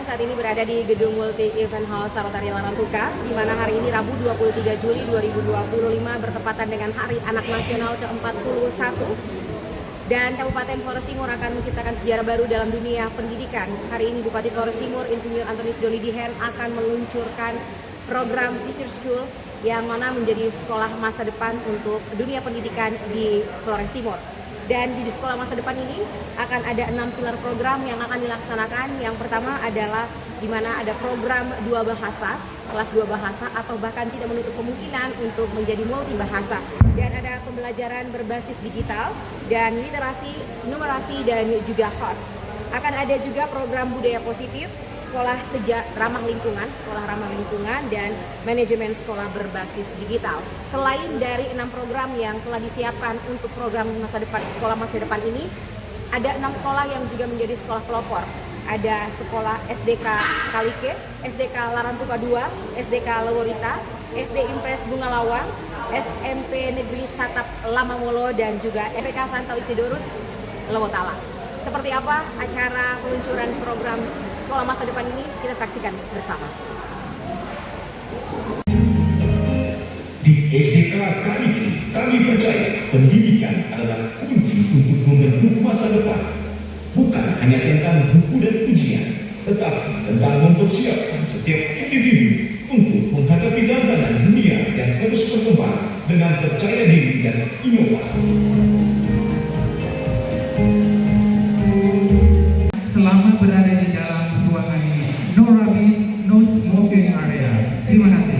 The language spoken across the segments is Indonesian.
saat ini berada di Gedung Multi Event Hall Sarotari Larantuka, di mana hari ini Rabu 23 Juli 2025 bertepatan dengan Hari Anak Nasional ke-41. Dan Kabupaten Flores Timur akan menciptakan sejarah baru dalam dunia pendidikan. Hari ini Bupati Flores Timur, Insinyur Antonius Doli Dihen akan meluncurkan program Future School yang mana menjadi sekolah masa depan untuk dunia pendidikan di Flores Timur. Dan di sekolah masa depan ini akan ada 6 pilar program yang akan dilaksanakan. Yang pertama adalah di mana ada program 2 bahasa, kelas 2 bahasa, atau bahkan tidak menutup kemungkinan untuk menjadi multi bahasa. Dan ada pembelajaran berbasis digital dan literasi, numerasi, dan juga HOTS. Akan ada juga program budaya positif, sekolah ramah lingkungan, dan manajemen sekolah berbasis digital. Selain dari 6 program yang telah disiapkan untuk program sekolah masa depan ini, ada 6 sekolah yang juga menjadi sekolah pelopor. Ada sekolah SDK Kalike, SDK Larantuka 2, SDK Leworita, SD Impres Bunga Lawang, SMP Negeri Satap Lamamolo, dan juga MPK Santo Isidorus Lewotala. Seperti apa acara peluncuran program sekolah masa depan ini, kita saksikan bersama. Di SDK Kaliki, kami percaya pendidikan adalah kunci untuk membentuk masa depan. Bukan hanya tentang buku dan ujian, tetapi tentang mempersiapkan setiap individu untuk menghadapi tantangan dunia yang terus berkembang dengan percaya diri dan inovasi. Selama berada di dalam ruangan ini, no rabies, no smoking area. Terima kasih.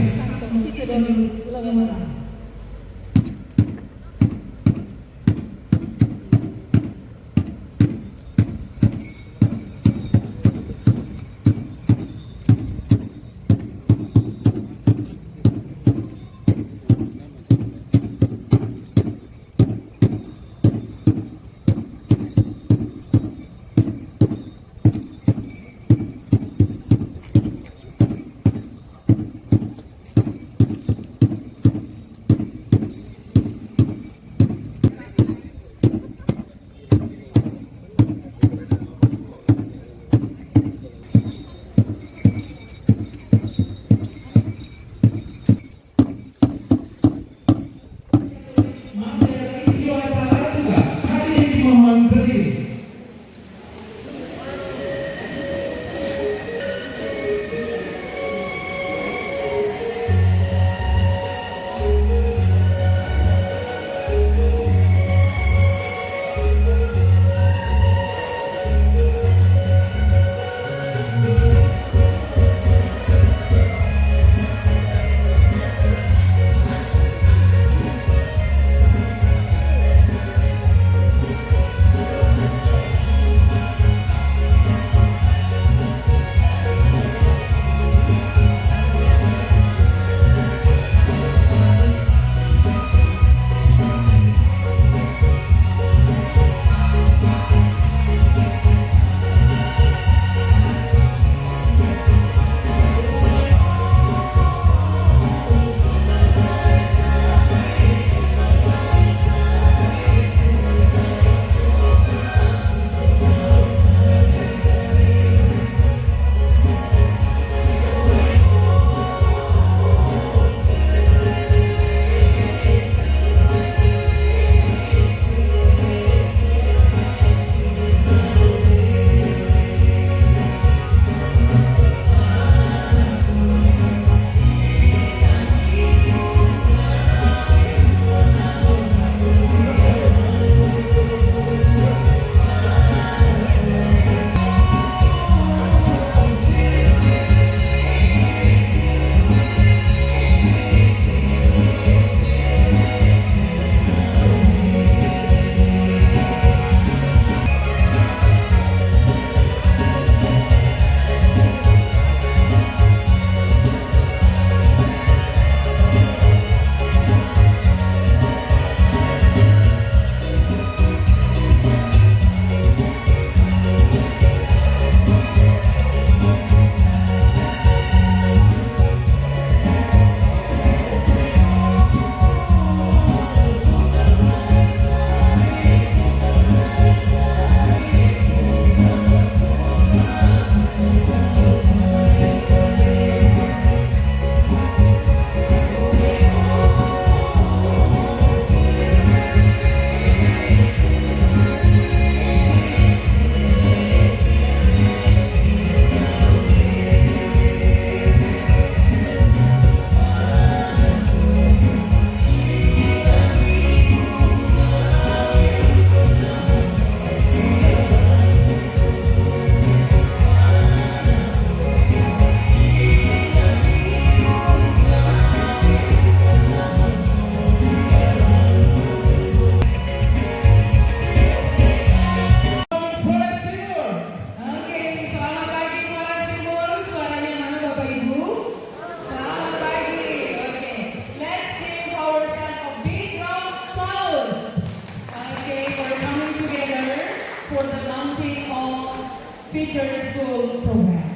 featured school program.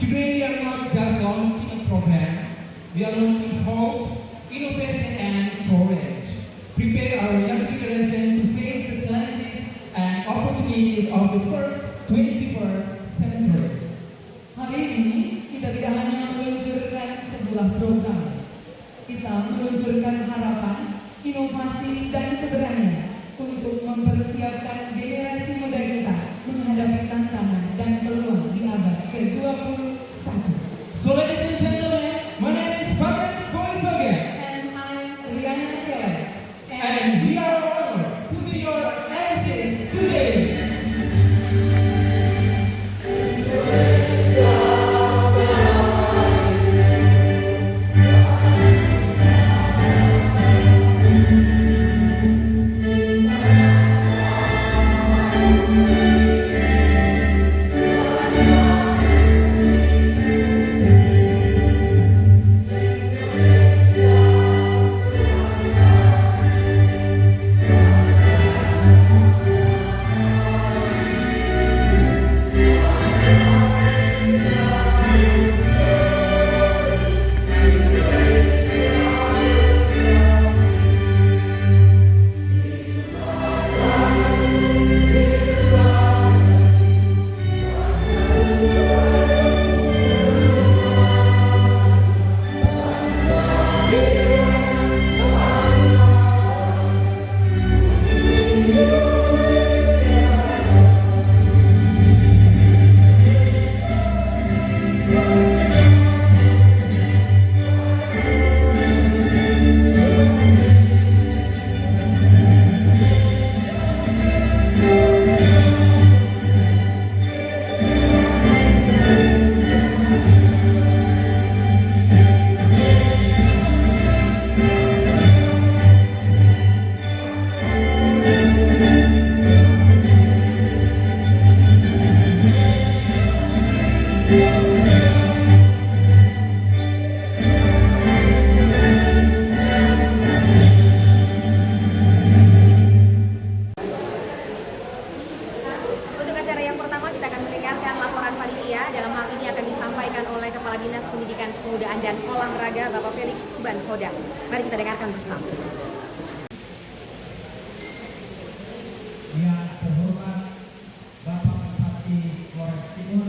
Today we are not just launching a program, we are launching hope, innovation and courage. Prepare our young generation to face the challenges and opportunities of the first 21st century. Hari ini kita tidak hanya meluncurkan sebuah program, kita meluncurkan harapan, inovasi dan keberanian untuk mempersiapkan generasi muda kita menghadapi tantangan dan peluang di abad ke-21. So ladies and gentlemen, my name is Bagas Boysogen, And I'm Riana Keller. and we are honored to be your MCs today. Untuk acara yang pertama kita akan mendengarkan laporan panitia. Dalam hal ini akan disampaikan oleh Kepala Dinas Pendidikan Kepemudaan dan Olahraga Bapak Felix Subankoda. Mari kita dengarkan bersama. Yang terhormat Bapak Bupati Flores Timur,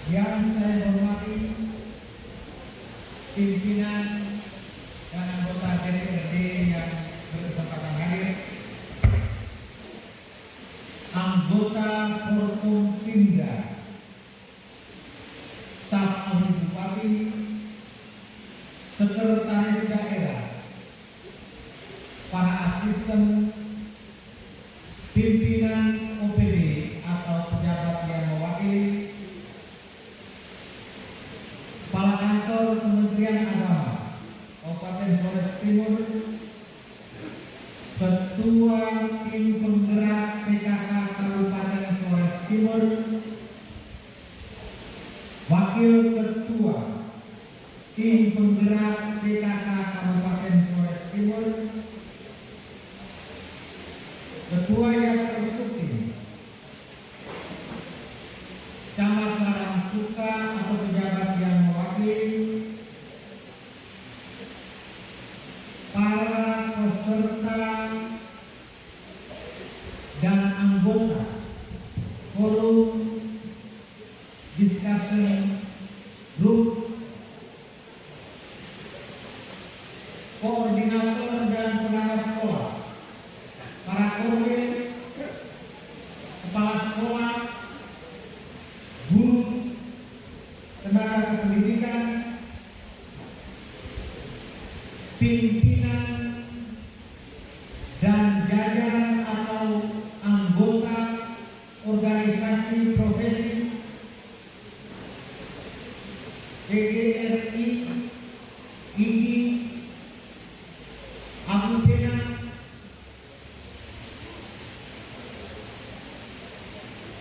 yang saya hormati pimpinan dan anggota DPRD yang berkesempatan hadir, anggota Forkom Pimda, staf ahli bupati, sekretaris daerah, para asisten, pimpinan OPD atau pejabat yang mewakili, kepala kantor Kementerian Agama Kabupaten Flores Timur, ketua tim penggerak PKK Kabupaten Flores Timur, wakil ketua tim penggerak PKK Kabupaten Flores Timur, ketua yang terstruktur, camat barang suka atau pejabat yang mewakili, para peserta dan anggota forum discussion group, koordinator dan pengawas sekolah, para korwil, kepala sekolah, guru, tenaga kependidikan, pimpinan dan jajaran atau anggota organisasi profesi, PGRI, IGI, AMPENA,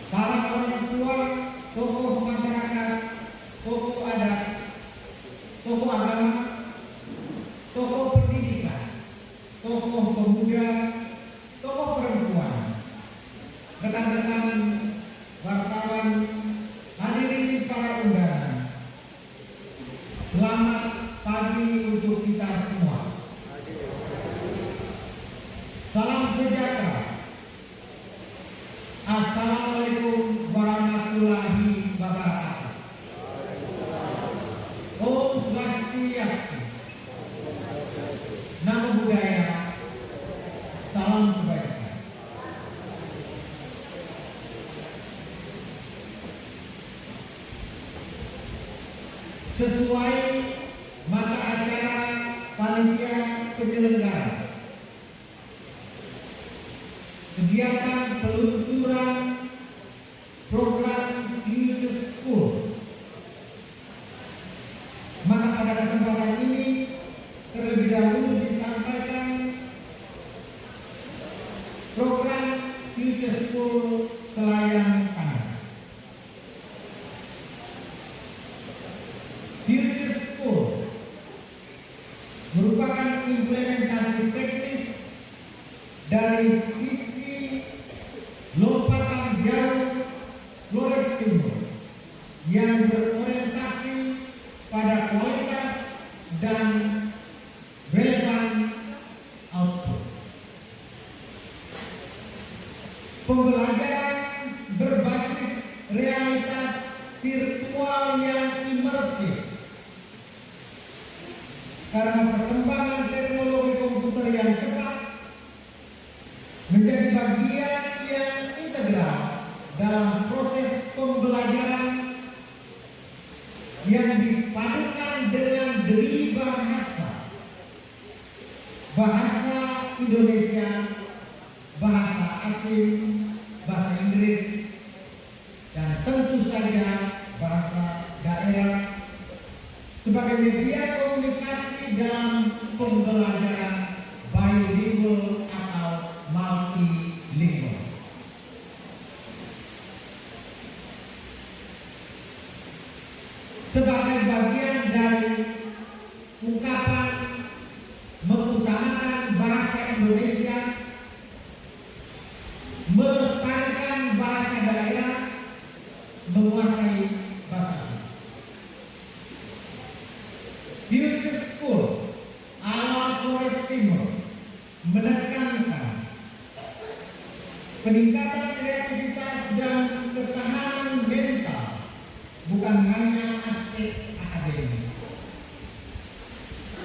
para orang tua, tokoh masyarakat, tokoh adat, tokoh agama, tokoh pendidikan, tokoh pemuda, Selamat pagi untuk kita semua. Salam sejahtera. Assalamualaikum warahmatullahi wabarakatuh. Om Swastiastu. Namo Buddhaya. Salam kebaikan. Sesuai mata acara panitia penyelenggara, kegiatan peluncuran program Future School, maka pada kesempatan ini terlebih dahulu disampaikan program Future School Selayang Kanan. Future School merupakan implementasi teknis dari visi lompatan jauh Flores Timur yang berorientasi pada kualitas dan relevan output. Pembelajaran berbasis realitas virtual yang imersif karena perkembangan teknologi komputer yang cepat menjadi bagian yang integral dalam proses pembelajaran yang dipadukan dengan deri bahasa Indonesia, bahasa asing, bahasa Inggris, dan tentu saja bahasa daerah sebagai media komunikasi dalam pembelajaran bilingual atau multilingual. Sebagai bagian dari ungkapan mengutamakan bahasa Indonesia, melestarikan bahasa daerah, menguasai bahasa asing. Future School ala Flores Timur menekankan peningkatan kreativitas dan ketahanan mental, bukan hanya aspek akademis.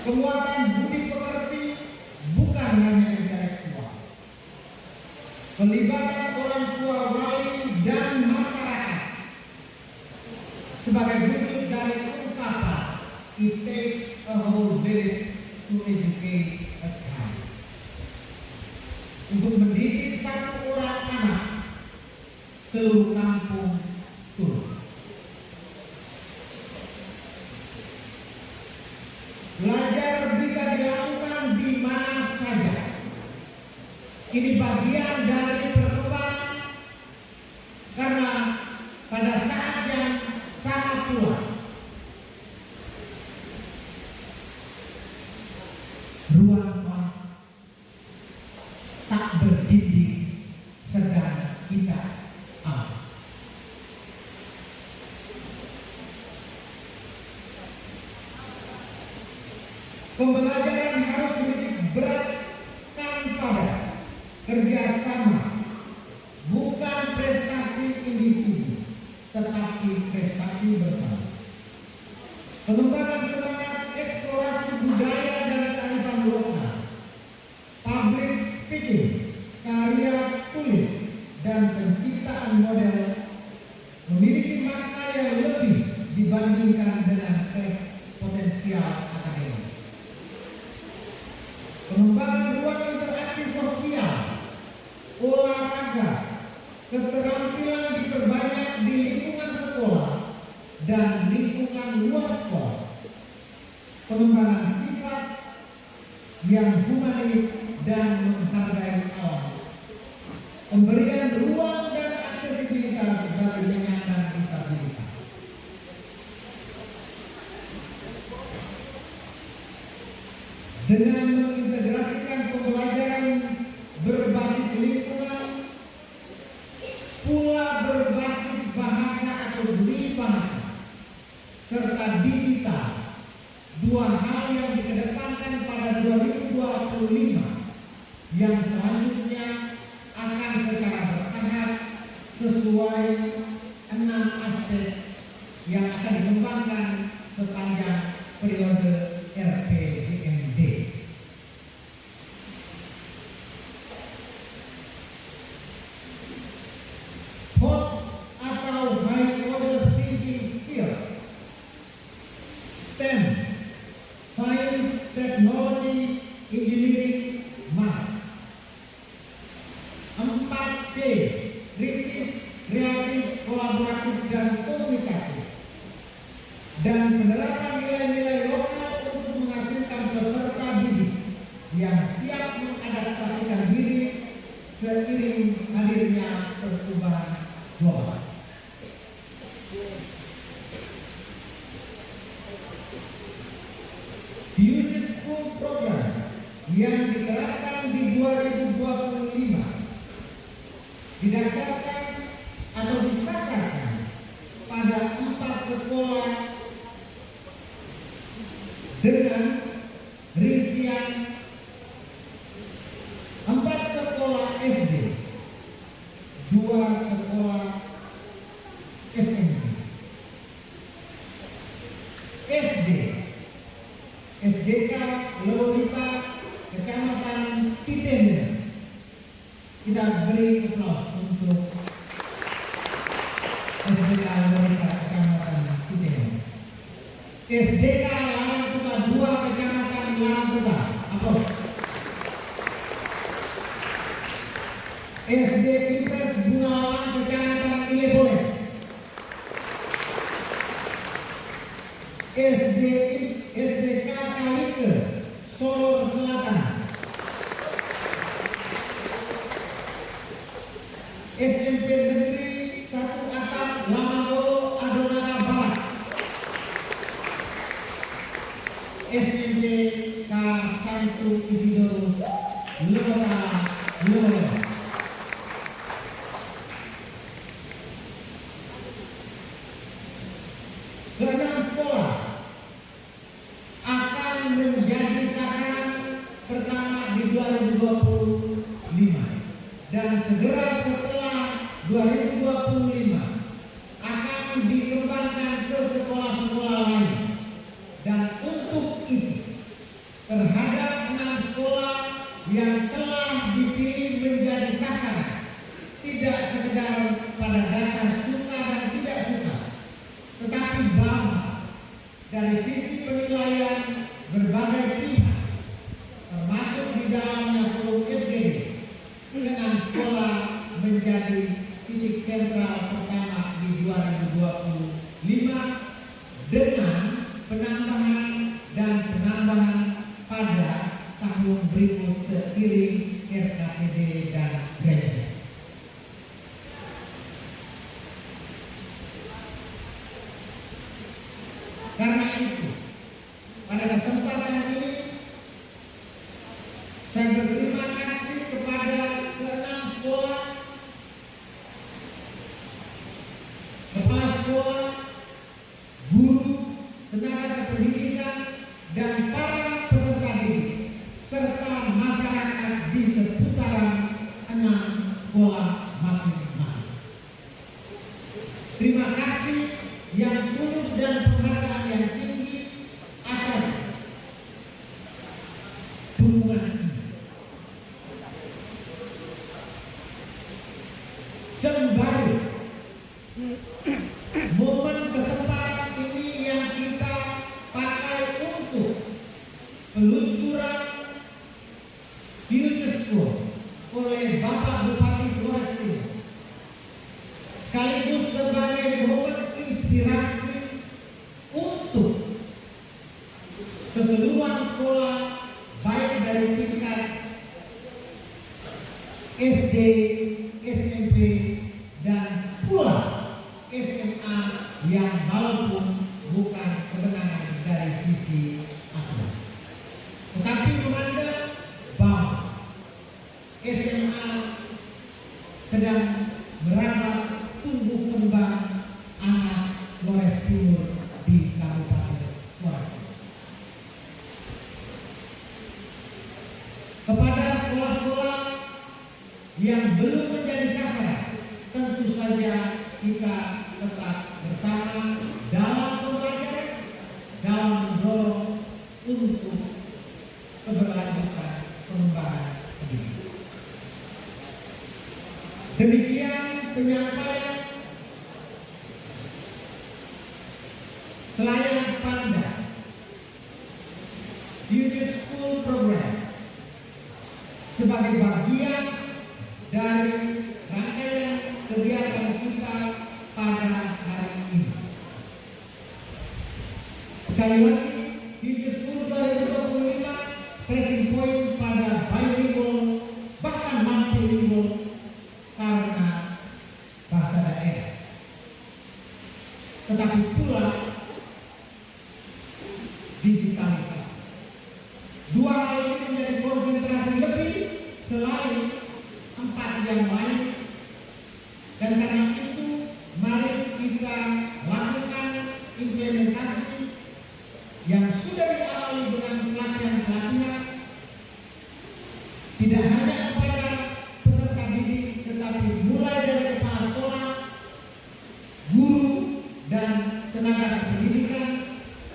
Penguatan budi pekerti, bukan hanya intelektual. Pelibatan orang tua, wali, dan masyarakat sebagai wujud dari ungkapan "It takes a whole village to educate a child." Untuk mendidik satu orang anak, seluruh kampung turun. Belajar bisa dilakukan di mana saja. Ini bagian dari perkembangan karena pada saat yang sama pula ruang kelas tak berdinding sedang kita alami. Pembelajaran harus menitik beratkan pada kerjasama, bukan prestasi individu, tetapi prestasi bersama. Pengembangan semangat eksplorasi budaya dan kearifan lokal, public speaking, karya tulis, dan penciptaan model memiliki makna yang lebih dibandingkan dengan tes potensial akademis. Pengembangan ruang interaksi sosial, olahraga, keterampilan diperbanyak di lingkungan sekolah dan lingkungan luar sekolah. Pengembangan sifat yang humanis dan menghargai alam. Pemberian ruang dan aksesibilitas bagi penyandang disabilitas. Dengan mengintegrasikan pembelajaran berbasis lingkungan, pula berbasis bahasa atau bahasa, serta digital dua hal yang dikedepankan pada 2025 yang selanjutnya akan secara bertahap sesuai 6 aspek yang akan dikembangkan sepanjang periode RPJMD. HOT atau High Order Thinking Skills, STEM, Science, Technology, Engineering, Math. 4C, kritis, kreatif, kolaboratif, dan komunikatif. Dan penerapan nilai-nilai lokal untuk menghasilkan peserta didik yang siap mengadaptasikan diri seiring hadirnya perubahan global. Future School Program yang diterapkan di 2025 didasarkan atau disasarkan pada 4 sekolah dengan rincian 4 sekolah SD, 2 sekolah SMP. SD, SDK Loripa, Kecamatan Titende. Kita beri aplaus untuk SDK Loripa, Kecamatan Titende. SDK Larangtuka 2, Kecamatan Larangtuka. Aplaus. SD Impres Bungalang, Kecamatan Ilebole. SDK Kalike, Solo Selatan. SMP Negeri 1 Atap, Lamangolo, Adonara Barat. SMP K. Santu Isidoro, Lewata, Lewata. Ke-6 sekolah akan menjadi sasaran pertama di 2025 dan segera setelah 2025 akan dikembangkan ke sekolah-sekolah lain. Dan untuk itu terhadap 6 sekolah yang telah dipilih menjadi sasaran, tidak sekedar pada dasar suka dan tidak suka, tetapi bahwa dari sisi penilaian berbagai pihak, termasuk di dalamnya forum FGD, 6 sekolah menjadi titik sentral pertama di 2025 dengan penambahan dan penambahan pada tahun berikut seiring RKPD dan gereja. Karena itu, pada kesempatan ini saya berterima kasih kepada ke-6 sekolah, kepala sekolah, guru, tenaga kependidikan, dan para peserta didik serta masyarakat di seputaran 6 sekolah masing-masing. Terima kasih yang tulus dan penghargaan yang tinggi atas dukungan ini. Sembari momen kesempatan ini yang kita pakai untuk peluncuran Future School oleh Bapak Bupati Flores Timur, sekaligus sebagai momen inspirasi untuk keseluruhan sekolah baik dari tingkat SD, SMP, dan pula SMA yang walaupun bukan kemenangan dari sisi atlet, tetapi memandang bahwa SMA sedang meraba tumbuh kembang anak Flores Timur di Kabupaten Flores. yang belum menjadi sasaran, tentu saja kita tetap bersama dalam pembelajaran, dalam mendorong untuk keberlanjutan pengembangan pendidikan. Demikian penyampaian selayan pandang Future School Program sebagai bagian dari rangkaian kegiatan kita pada hari ini. Sekali lagi, Future School 2025 stressing point pada bilingual bahkan multilingual karena bahasa daerah. Tetapi pula digitalisasi. Dua hal ini menjadi konsentrasi lebih selain 4 yang lain, dan karena itu mari kita lakukan implementasi yang sudah diawali dengan pelatihan-pelatihan, tidak hanya kepada peserta didik, tetapi mulai dari kepala sekolah, guru, dan tenaga pendidikan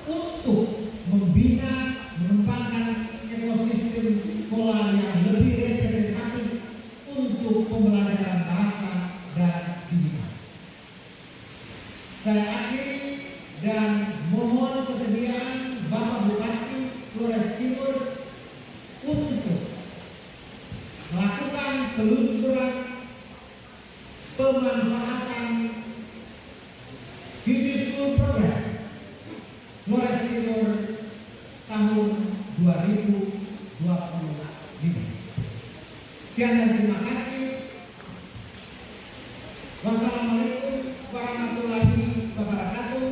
untuk membina, mengembangkan ekosistem sekolah yang lebih representatif untuk pembelajaran bahasa dan digital. Saya akhiri dan mohon kesediaan Bapak Bupati Flores Timur untuk melakukan peluncuran pemanfaatan Future School Program Flores Timur tahun 2025. Sekian dan terima kasih. Wassalamualaikum warahmatullahi wabarakatuh.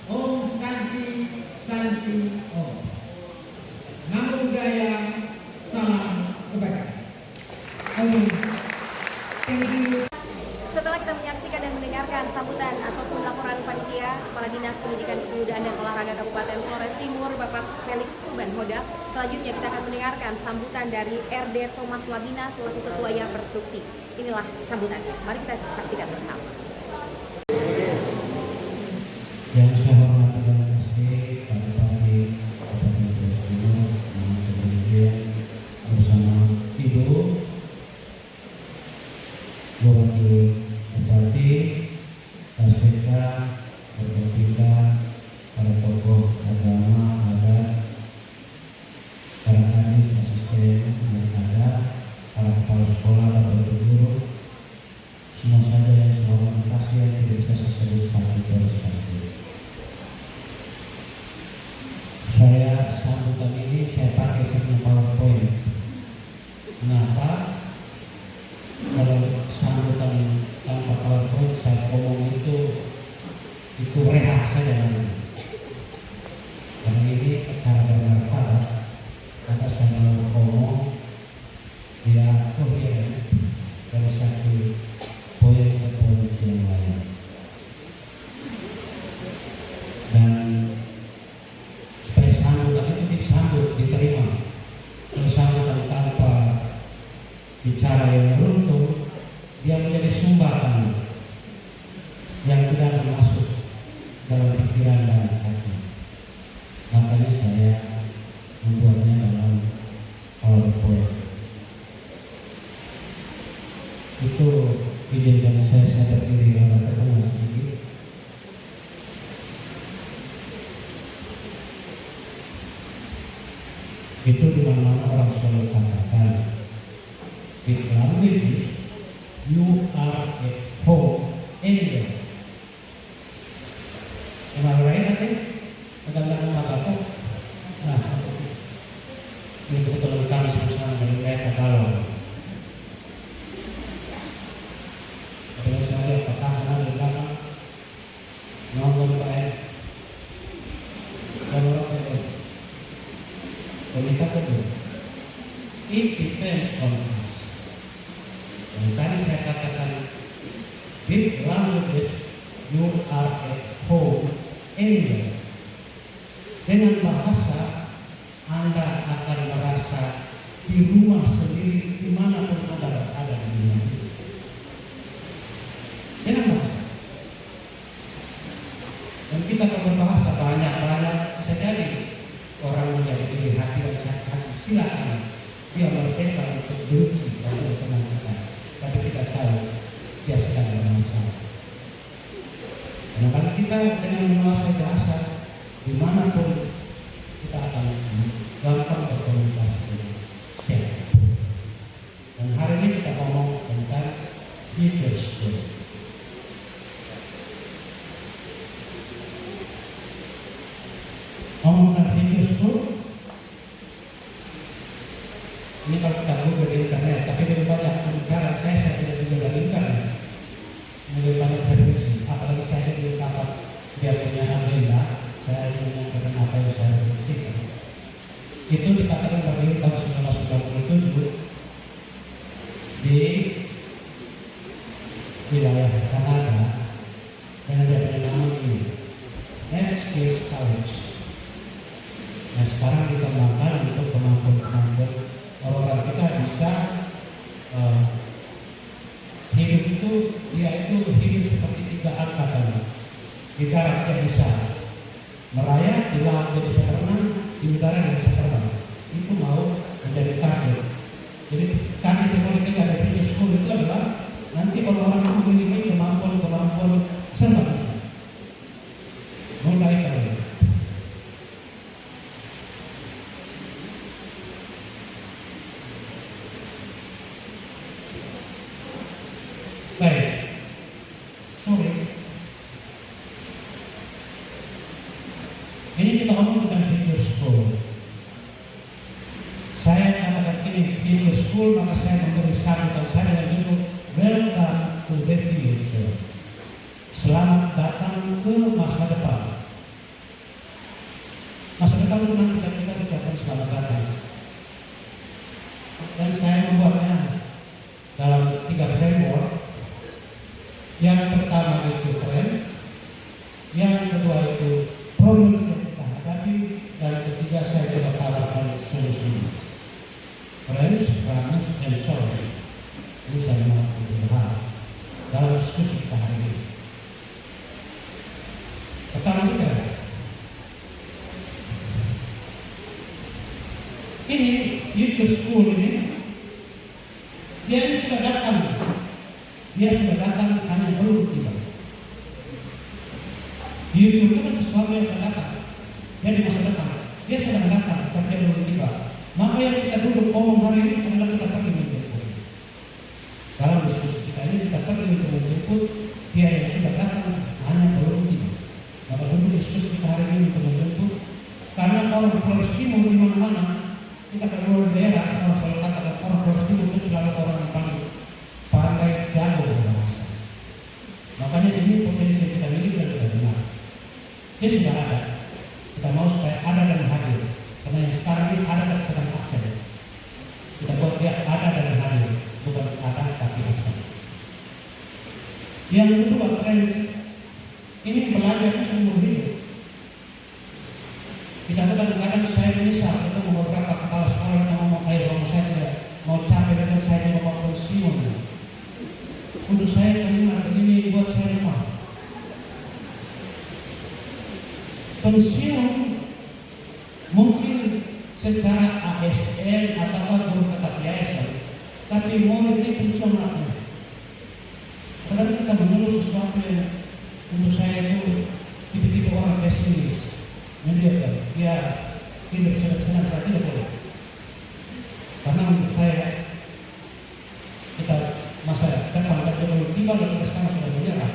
Om Santi Santi Om. Namo Buddhaya, salam kebaikan. Amin. Thank you. Setelah kita menyaksikan dan mendengarkan sambutan ataupun laporan panitia Kepala Dinas Pendidikan Kebudayaan dan Olahraga Kabupaten Flores Timur, Bapak Felix Subanhoda, selanjutnya kita akan mendengarkan sambutan dari RD Thomas Labina selaku Ketua Yang Persukti. Inilah sambutannya. Mari kita saksikan bersama. Yang saya hormati dan kasih Pak Bupati Kabupaten Flores Timur, kemudian bersama Ibu Wakil Bupati, SPK, Forkopimda, para tokoh agama, adat, para kadis, asisten yang ada, para kepala sekolah, para guru, semua saja yang saya hormati kasih yang tidak bisa saya sebut satu persatu. Saya sambutan ini saya pakai satu PowerPoint. Kenapa? Kalau sambutan tanpa PowerPoint saya ngomong itu rehat saja nanti. Karena ini acara bermartabat, maka saya mau ngomong dia koheren dari satu poin ke poin yang lain. Dan supaya sambutan itu disambut, diterima. Kalau sambutan tanpa bicara yang runtuh, dia menjadi sumbatan yang tidak masuk dalam pikiran dan hati. Makanya saya membuatnya dalam PowerPoint. Itu izinkan saya berdiri agak terkenal sedikit. Itu di mana orang selalu katakan, with languages you are at home anywhere. Am I right, nanti? Agak-agak apa? Nah, ini kebetulan kami sama-sama dari mereka kalau saya lihat katakan di belakang nonton PN kalau orang itu wanita kedua it depends on us. Dan tadi saya katakan with languages you are at home anywhere. Dengan bahasa Anda akan Dan kita kalau berbahasa banyak bisa jadi orang menjadi iri hati dan sakit hati. Silakan dia merdeka untuk benci dan bersenang kita, tapi kita tahu dia sedang bermasalah. Karena kalau kita dengan menguasai bahasa, dimanapun kita akan gampang berkomunikasi dengan siapa. Dan hari ini kita ngomong tentang video school. Ngomong tentang video school, ini kalau kita Google di internet, tapi lebih banyak pembicaraan saya tidak juga dari internet. Lebih banyak refleksi, apalagi saya belum dapat dia punya agenda, saya menyampaikan apa yang saya refleksikan. Itu dikatakan berdiri tahun 1997 di wilayah Kanada, dan dia punya nama ini Netscape College. Nah sekarang dikembangkan untuk kemampuan orang kita bisa hidup itu, dia itu hidup seperti 3 angkatan. Di darat dia bisa merayap, di laut dia bisa berenang, di udara dia bisa terbang. Itu mau menjadi target. Jadi kami teori ada video school itu adalah nanti orang-orang yang memiliki kemampuan serba bisa. Mulai dari baik, sorry. Ini kita ngomong tentang video school. Saya katakan ini video school, maka saya memberi sambutan saya dengan judul Welcome to the Future. Selamat datang ke masa depan. Masa depan itu nanti kita ucapkan selamat datang. Dan saya membuatnya dalam 3 framework. Yang pertama itu trends, yang kedua itu problems yang kita hadapi, dan ketiga saya coba tawarkan solusi. Trends, problems, and solution. Ini saya mau dibahas dalam diskusi kita hari ini. Pertama itu trends. Ini future school ini, dia ini sudah datang. Dia sudah datang, hanya belum tiba. Future itu kan sesuatu yang akan datang. Dia di masa depan. Dia sedang datang, tapi dia belum tiba. Maka yang kita duduk ngomong hari ini adalah kita pergi menjemput. Dalam diskusi kita ini kita pergi untuk menjemput dia yang sudah datang, hanya belum tiba. Maka dulu diskusi kita hari ini untuk menjemput. Karena orang Flores Timur di mana-mana, kita ke luar daerah, orang selalu katakan orang Flores Timur itu selalu orang yang paling pandai, jago berbahasa. Makanya ini potensi yang kita miliki dan kita dengar. Dia sudah ada. Kita mau supaya ada dan hadir. Karena yang sekarang ini ada dan sedang absen. Kita buat dia ada dan hadir, bukan ada tapi absen. Yang kedua, trends. Ini belajar seumur hidup. Kita kadang-kadang saya menyesal ketemu beberapa kepala sekolah yang ngomong kayak orang saya tidak mau capek dan saya tidak mau pensiun. Untuk saya terima begini buat saya lemah. Pensiun mungkin secara ASN atau guru tetap yayasan, tapi mau ini pensiun apa? Kadang kita mengeluh sesuatu yang untuk saya itu tipe-tipe orang pesimis, mendiamkan. Dia hidup senang-senang, saya tidak boleh. Karena untuk saya kita masa depan kita belum tiba dan kita sekarang sudah menyerah.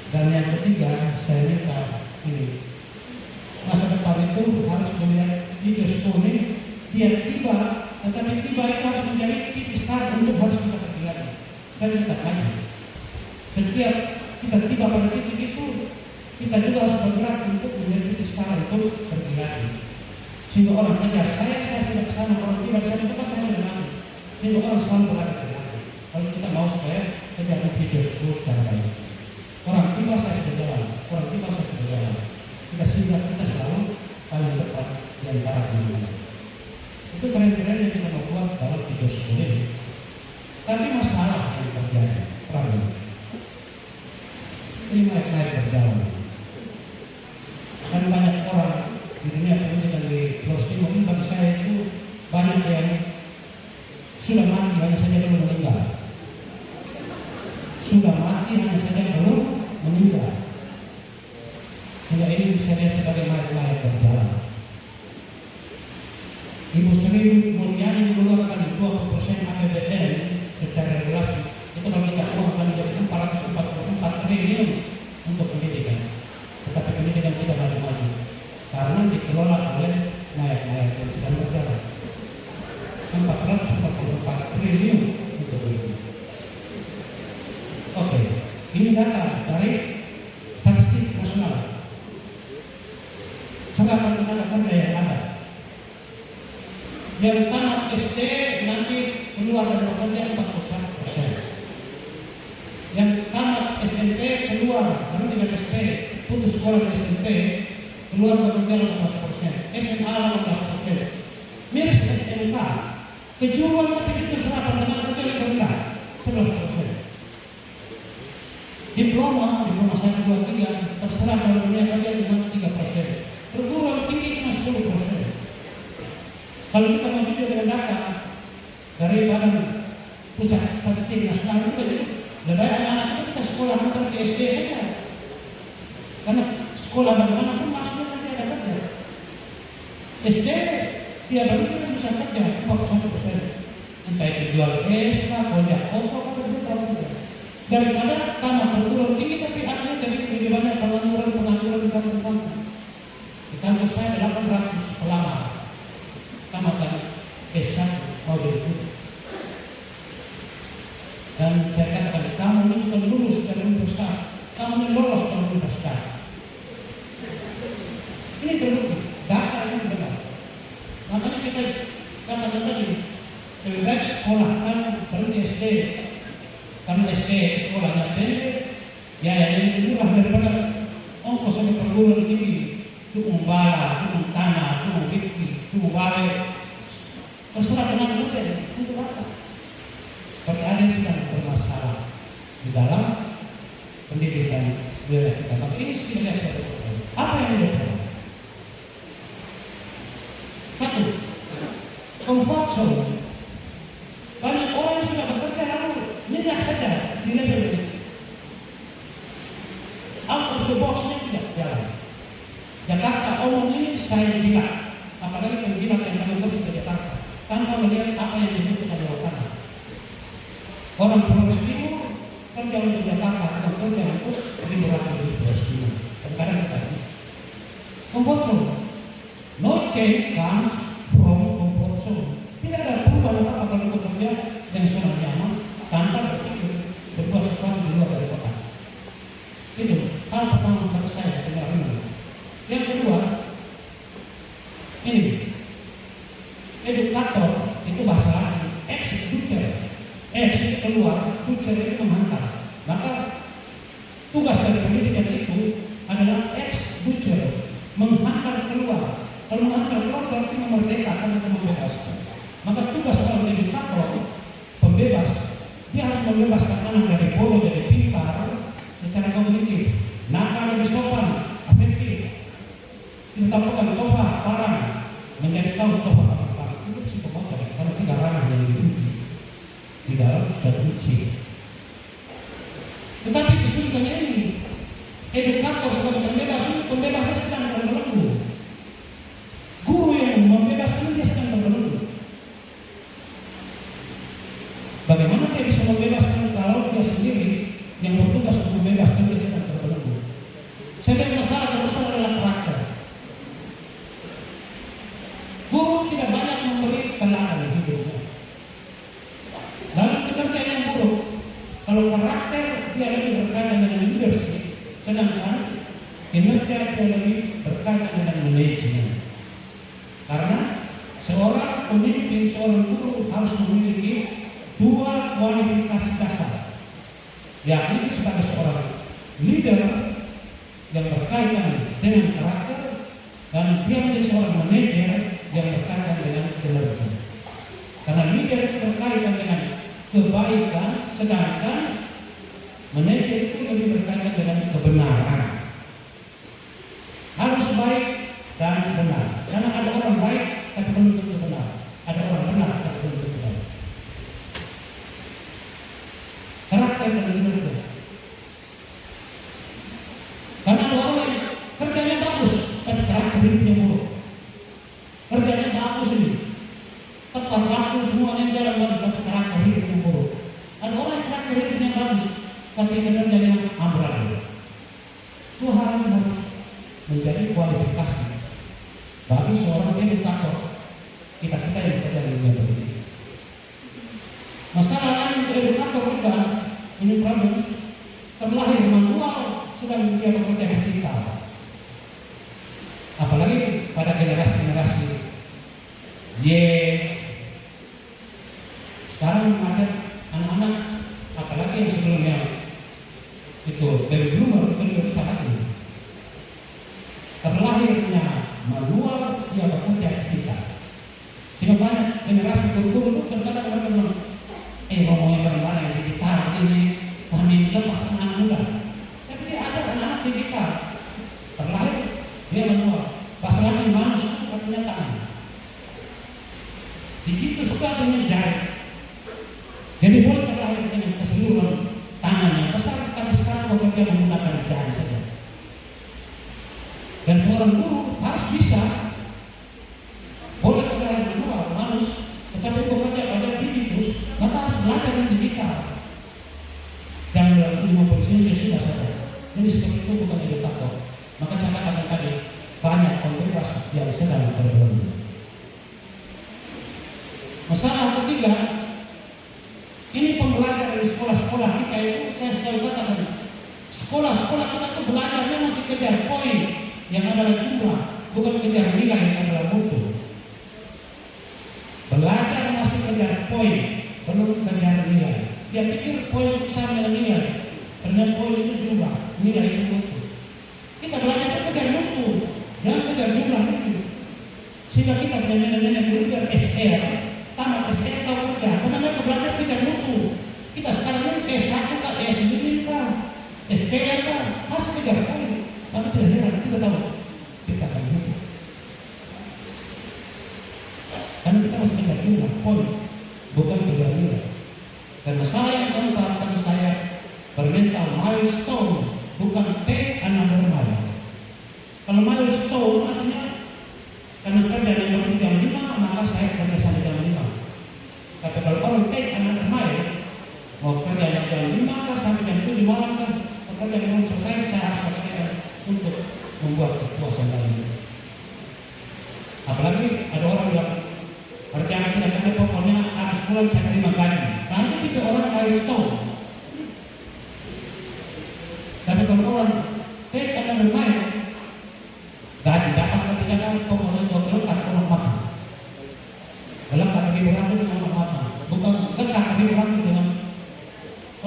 Dan yang ketiga, saya minta ini masa depan itu harus melihat video school ini dia tiba, tetapi tiba itu harus menjadi titik start untuk harus kita kerjakan dan kita kaji. Setiap kita tiba pada titik itu, kita juga harus bergerak untuk menjadi titik start untuk kerjaan. Sehingga orang kejar saya sudah kesana, orang tiba saya itu kan saya sudah mati. Sehingga orang selalu berada di belakang. Kalau kita mau supaya terjadi video school secara baik. Orang tiba saya sudah jalan, orang tiba saya sudah jalan. Kita selalu paling depan di antara dunia. Itu keren-keren yang kita mau buat dalam video school ini. Tapi masalah yang terjadi, problem. ini naik berjalan. Dan banyak orang di dunia pendidikan di Pulau Timur ini bagi saya itu banyak yang sudah mati hanya saja belum meninggal. Sudah mati hanya saja belum meninggal. Hingga ini bisa lihat sebagai mayat-mayat berjalan. Ibu Sri Mulyani mengeluarkan 20% APBN secara regulasi. Itu kalau kita uang akan menjadi 444 triliun untuk pendidikan. Tetapi pendidikan tidak maju-maju karena dikelola oleh mayat-mayat yang sedang berjalan. 444 triliun untuk pendidikan. Oke, ini data dari Statistik Nasional. Serapan tenaga kerja yang ada. Yang tamat SD nanti keluar dari pekerjaan 41%. Yang tamat SMP keluar, karena tidak SMP, putus sekolah di SMP, keluar pekerjaan 18%. SMA 18%. Miris SMK, kejuruan tapi itu serapan tenaga kerja yang rendah 11%. Diploma 1, 2, 3 terserah kalau dunia kerja dengan 3%. Perguruan tinggi cuma 10%. Kalau kita mau jujur dengan data dari Badan Pusat Statistik Nasional itu lebih banyak anak kita sekolah bukan di SD saja. Karena sekolah bagaimana pun masuknya nanti ada kerja. SD dia baru kita bisa kerja 41%. Entah itu jual es, kuliah pokok atau berapa. Daripada tamat perguruan tinggi tapi akhirnya jadi lebih banyak pengangguran di kampung-kampung. Di kampung saya 800 pelamar tamatan S1 mau jadi guru. Dan saya katakan kamu ini bukan lulus dari universitas, kamu ini lolos dari universitas. Ini terbukti, data ini benar. Makanya kita katakan tadi lebih baik sekolah kan berhenti SD. Karena SD sekolahnya pendek, ya yang murah daripada ongkos sampai perguruan tinggi, tukang bala, tukang tanah, tukang bukti, tukang balik, terserah dengan hotel untuk apa? Tapi ada yang sedang bermasalah di dalam pendidikan wilayah kita. Tapi ini sebenarnya saya bertanya, apa yang dilakukan? Satu, comfort zone. Banyak orang yang sudah bekerja lalu nyenyak saja di level ini. Out of the box-nya tidak jalan. Jakarta umum ini saya jilat, apalagi penjilat yang kami bersih ke Jakarta, tanpa melihat apa yang dibutuhkan di lapangan. Orang Pulau Timur kerja untuk Jakarta, atau kerja untuk liburan di Pulau Timur. Kadang-kadang kita ini. Comfort zone. No change comes from comfort zone. Tidak ada perubahan apa kalau bekerja yang sangat nyaman tanpa berbuat sesuatu di luar dari kota. Itu hal pertama bagi saya sebenarnya. Yang kedua, ini edukator itu bahasa Latin, ex-ducer. Ex itu keluar, ducer itu menghantar. Maka tugas dari pendidikan itu adalah ex-ducer, menghantar keluar. Kalau menghantar keluar berarti memerdekakan atau membebaskan. Maka tugas seorang edukator, pembebas, dia harus membebaskan anak dari bodoh jadi pintar secara kognitif, nakal dari sopan, afektif. Ditambahkan toha, parang, menjadi tahu toha apa parang. Itu psikomotor, karena tidak ranah yang diuji di dalam strategi. Tetapi kesulitannya ini, edukator sebagai pembebas ini, pembebasnya sedang terbelenggu. Guru yang membebaskan dia sedang terbelenggu. Bagaimana dia bisa membebaskan kalau dia sendiri yang bertugas untuk membebaskan dia sedang terbelenggu? Saya masalah terbesar adalah karakter. Guru tidak banyak memberi teladan di hidupnya. Lalu pekerjaan yang buruk, kalau karakter dia lebih berkaitan dengan leadership, sedangkan kinerja dia lebih berkaitan dengan manajemen. Karena seorang pemimpin, seorang guru harus memiliki dua kualifikasi dasar, yakni sebagai seorang leader yang berkaitan dengan karakter dan dia menjadi seorang manajer yang berkaitan dengan kinerja. Karena leader berkaitan dengan kebaikan, sedangkan manajer itu lebih berkaitan dengan kebenaran. Harus baik dan benar. Karena ada orang baik tapi belum tentu benar. Ada orang benar tapi belum tentu baik. Karakter dan itu. Karena ada orang yang kerjanya bagus tapi karakter hidupnya buruk. Kerjanya bagus ini, tepat waktu semuanya jalan bagus tapi karakter hidupnya buruk. Ada orang yang karakter hidupnya bagus tapi kerjanya amburadul. Tuhan harus menjadi kualifikasi bagi seorang edukator kita yang bekerja di dunia pendidikan. Masalah lain untuk edukator juga ini problem terlahir manual sedang dia bekerja digital. Apalagi pada generasi Y. Sekarang ada anak-anak apalagi yang sebelumnya itu baby boomer itu saat ini terlahirnya manual dia bekerja digital. Sehingga banyak generasi guru-guru terkadang mereka bilang, ngomongnya bagaimana yang digital ini kami lepas anak muda. Tapi dia ada anak digital terlahir dia manual. Pasalnya manusia itu katanya tangan. Begitu suka dengan jari. Jadi boleh terlahir dengan keseluruhan tangan yang besar, tapi sekarang bekerja menggunakan jari saja. Dan seorang guru harus bisa boleh terlahir manual, manusia, tetapi bekerja pada digital, maka harus belajar dengan digital. Dan dalam 50% dia sudah saja. Jadi seperti itu bukan edukator. Maka saya katakan tadi banyak komunitas yang sedang berbentuk. Masalah ketiga, ini pembelajaran di sekolah-sekolah kita itu saya selalu katakan, sekolah-sekolah kita itu belajarnya masih kejar poin yang adalah jumlah, bukan kejar nilai yang adalah mutu. Belajar masih kejar poin, belum kejar nilai. Dia pikir poin itu sama dengan nilai, karena poin itu jumlah, nilai itu mutu. Kita belajar kejar mutu, jangan kejar jumlah itu. Sehingga kita benar-benar dulu biar SR, tamat SR tahu kerja, karena mereka belajar kejar mutu. Kita sekarang ini S1 kan, S2 kan, SPR kan, masih kejar poin. Tapi tidak heran, kita tahu kita akan mutu. Karena kita masih kejar jumlah, poin, bukan kejar nilai. Karena saya yang keempat, saya bermental milestone, bukan take another mile. Kalau milestone artinya karena kerja yang baru jam 5, maka saya kerja sampai jam 5. Tapi kalau orang take another mile, mau kerja jam 5 sampai jam 7 malam kan, kerja belum selesai, saya harus selesai untuk membuat kepuasan lagi. Apalagi ada orang yang kerjaan tidak kerja pokoknya habis pulang saya terima gaji. Nah itu tiga orang milestone. Tapi kalau orang take another mile, gaji dapat ketika kan pokoknya gelap orang makan. Gelap kaki berarti dengan orang makan, bukan gelap kaki berarti dengan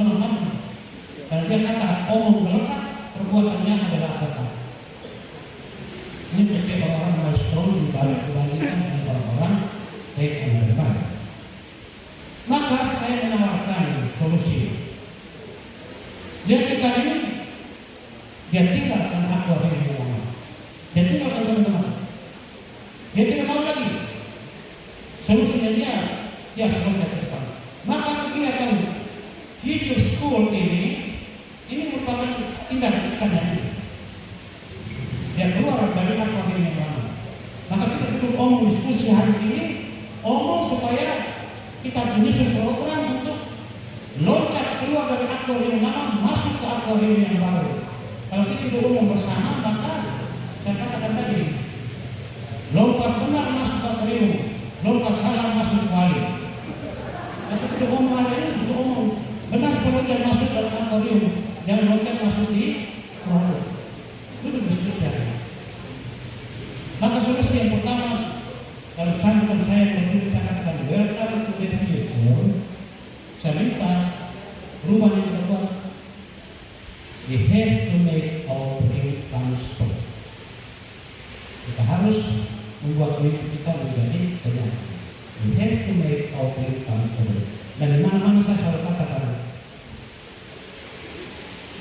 orang makan. Dan dia kata omong gelap perbuatannya adalah apa? Ini berbeda orang milestone dibandingkan dengan orang-orang take another mile. Maka saya menawarkan solusi. Dia tinggal ini, dia tinggalkan aku hari ini lama. Dia tinggalkan teman-teman. Dia tidak mau lagi. Solusinya dia sebagai depan. Maka kegiatan future school ini merupakan tindakan tadi. Dia keluar dari aku hari ini lama. Maka kita perlu omong diskusi hari ini, omong supaya kita menyusun program untuk loncat keluar dari akuarium lama masuk ke akuarium yang baru. Kalau kita berumur bersama, maka saya katakan tadi, lompat benar masuk akuarium, lompat salah masuk kuali. Tapi kita ngomong hari ini untuk omong benar kalau kita masuk dalam akuarium, jangan loncat masuk di kuali. Itu diskusi. Maka solusi yang pertama, kalau sampai saya katakan welcome to the future, saya minta rumah yang kita buat, we have to make our brain transfer. Kita harus membuat diri kita menjadi benar. We have to make our brain transfer. Dan di mana-mana saya selalu katakan,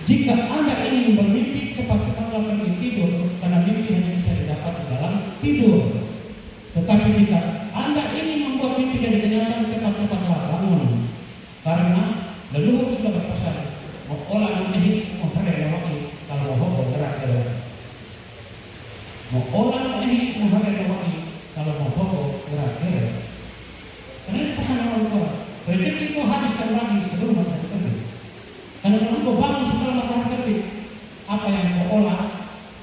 Jika Anda ingin bermimpi, cepat-cepatlah pergi tidur, karena mimpi hanya bisa didapat di dalam tidur. Tetapi jika Anda ingin membuat mimpi jadi kenyataan, cepat-cepatlah bangun. Karena leluhur sudah berpesan, mau olah ini, mau pakai lewati, kalau mau bergerak. Mau olah ini, mau pakai lewati, kalau mau gerak. Karena itu pesan orang tua. Rezeki itu habiskan lagi sebelum matahari terbit. Karena kalau kau bangun setelah matahari terbit, apa yang kau olah,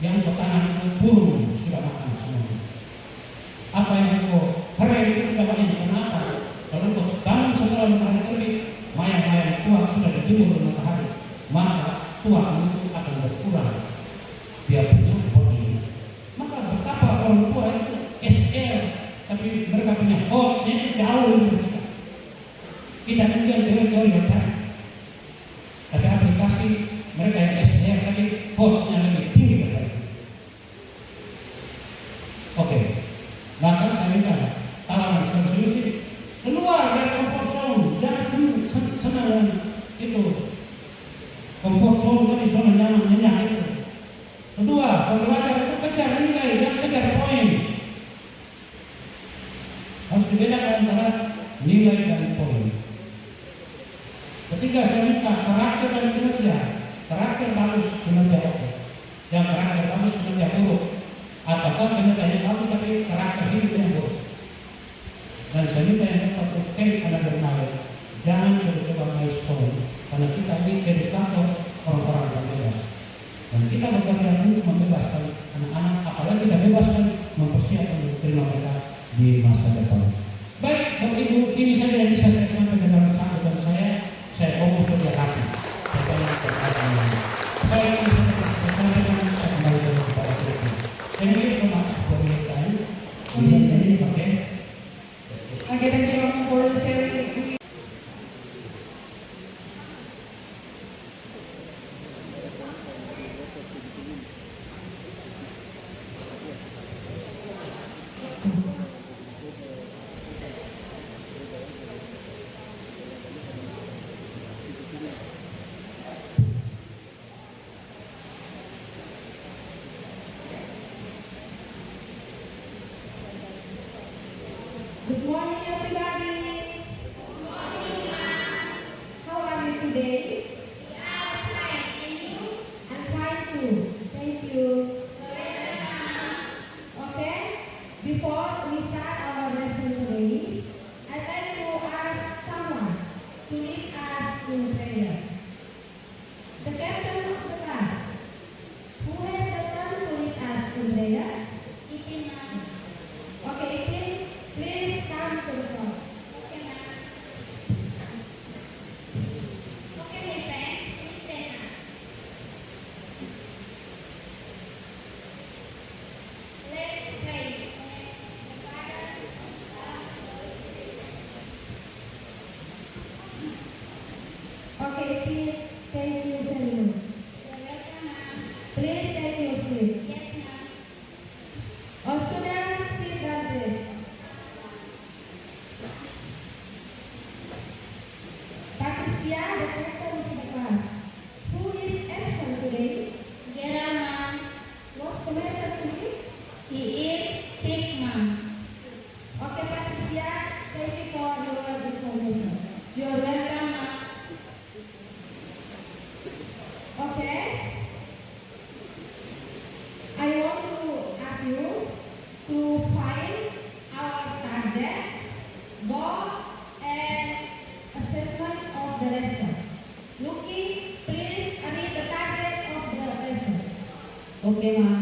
yang kau tanam itu burung sudah makan semua. Apa yang kau kerai itu sudah banyak. Kenapa? Kalau kau bangun setelah matahari terbit, mayang-mayang tua sudah dijemur di matahari, maka tua itu akan berkurang. Dia punya bodi. Maka betapa orang tua itu SR, tapi mereka punya hoax yang jauh lebih kita. Kita tinggal jauh-jauh yang cari. Tapi aplikasi mereka yang SDR tapi hoaxnya lebih tinggi daripada itu. Oke, maka saya minta tawaran solusi keluar dari comfort zone, jangan senang itu comfort zone dari zona nyaman itu. Kedua, kalau belajar itu kejar nilai, jangan kejar poin. Harus dibedakan antara nilai dan poin. Ketiga, saya minta karakter dan kinerja. Karakter bagus, kinerja oke. Yang karakter bagus, kinerja buruk. Ataukah kinerjanya bagus tapi karakter hidupnya buruk. Dan saya minta yang tetap terkait pada bermain. Jangan coba-coba milestone, karena kita ini edukator orang-orang yang bebas. Dan kita bekerja untuk membebaskan anak-anak, apalagi kita bebaskan mempersiapkan terima mereka di masa depan. Baik, Bapak Ibu, ini saja yang bisa saya sampaikan dalam sambutan saya. Saya fokus kerja hati. Saya ini saya kembali kepada Tuhan. Saya ingin bermaksud pemerintahan. Kemudian saya ini pakai. Okay, thank you for sharing. Good morning, everybody. Good morning, ma'am. How are you today? I'm fine. And you? I'm fine too. Thank you. Okay. Before we start our lesson today, I'd like to ask someone to lead us in prayer. The captain of the class. Who has the turn to lead us in prayer? Ikin, ma'am. Okay, Ikin. Please come to the front. Okay, ma'am. Okay, my friends, please stand up. Let's pray. Okay, please thank you, Samuel. You're welcome, ma'am. Please take your seat. Yes, ma'am. All students, sit down, please. Patricia, the captain of the class. Who is absent today? Vera, ma'am. What's the matter today? He is sick, ma'am. Okay, Patricia, thank you for your information. You're welcome, ma'am. Okay. I want to ask you to find our target, goal, and assessment of the lesson. Lucky, please read the target of the lesson. Oke, ma'am.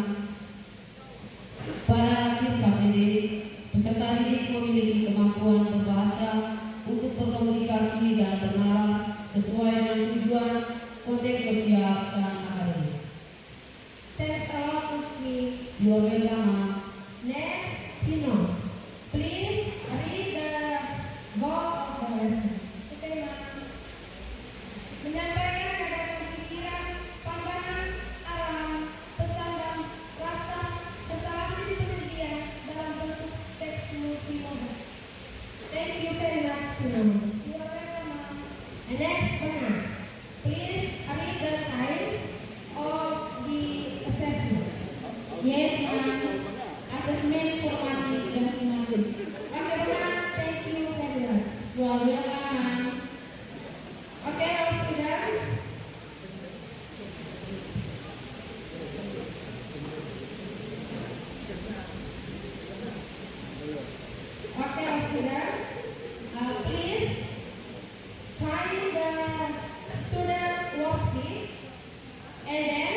Para akhir kelas ini, peserta didik memiliki kemampuan berbahasa untuk berkomunikasi dan bernalar sesuai dengan tujuan, konteks sosial, dan akademis. Thanks a lot, Lucky. You are welcome, ma'am. Next, Pino. Please read the goal of the lesson. Okay, ma'am. Menyampaikan gagasan pikiran, pandangan, arahan, pesan dan rasa serta hasil penelitian dalam bentuk teks multimodal. Thank you very much, Pino. You are welcome, ma'am. And next, Bernard. Please read the times Yes, ma'am. Assessment formatif dan sumatif. Okay, ma'am. Thank you very much. You are welcome, ma'am. Okay, all students. Okay, all students. Please find the student worksheet and then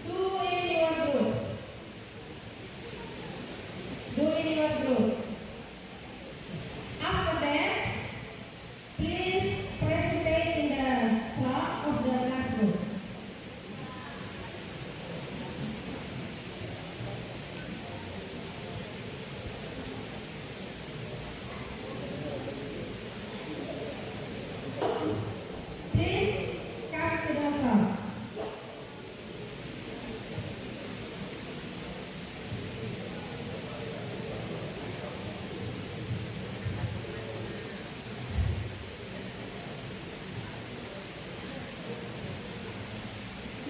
do in your group. Do in your group. After that, please presentate in the front of the classroom. Please come to the front.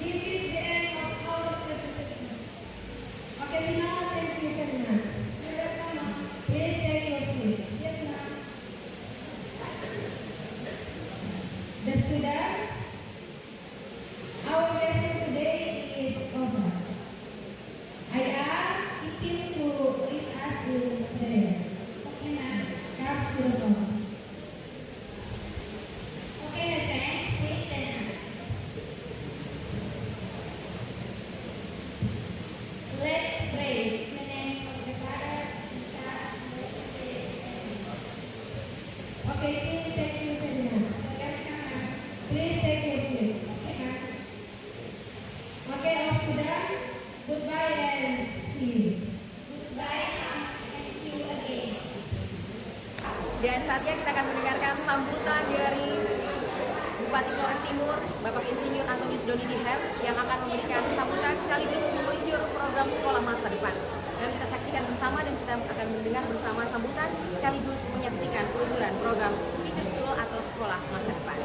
This is the end of our presentation. Okay, we now thank you very much. You're welcome, ma'am. Please take your seat. Yes, ma'am. The student, our lesson today is over. I ask the team to lead us to prayer. Okay, ma'am. Come to the front. Okay, my friends, please stand up. Let's pray. In the name of the Father, and the Son, and the Holy Spirit. Amen. Okay, please take your seat now. Welcome, ma'am. Please take your seat. Okay, ma'am. Okay, all students, goodbye and see you. Goodbye, ma'am, and see you again. Dan saatnya kita akan mendengarkan sambutan dari Bupati Flores Timur, Bapak Insinyur Antonius Doni Dihem, yang akan memberikan sambutan sekaligus meluncur program sekolah masa depan. Dan kita saksikan bersama dan kita akan mendengar bersama sambutan sekaligus menyaksikan peluncuran program Future School atau sekolah masa depan.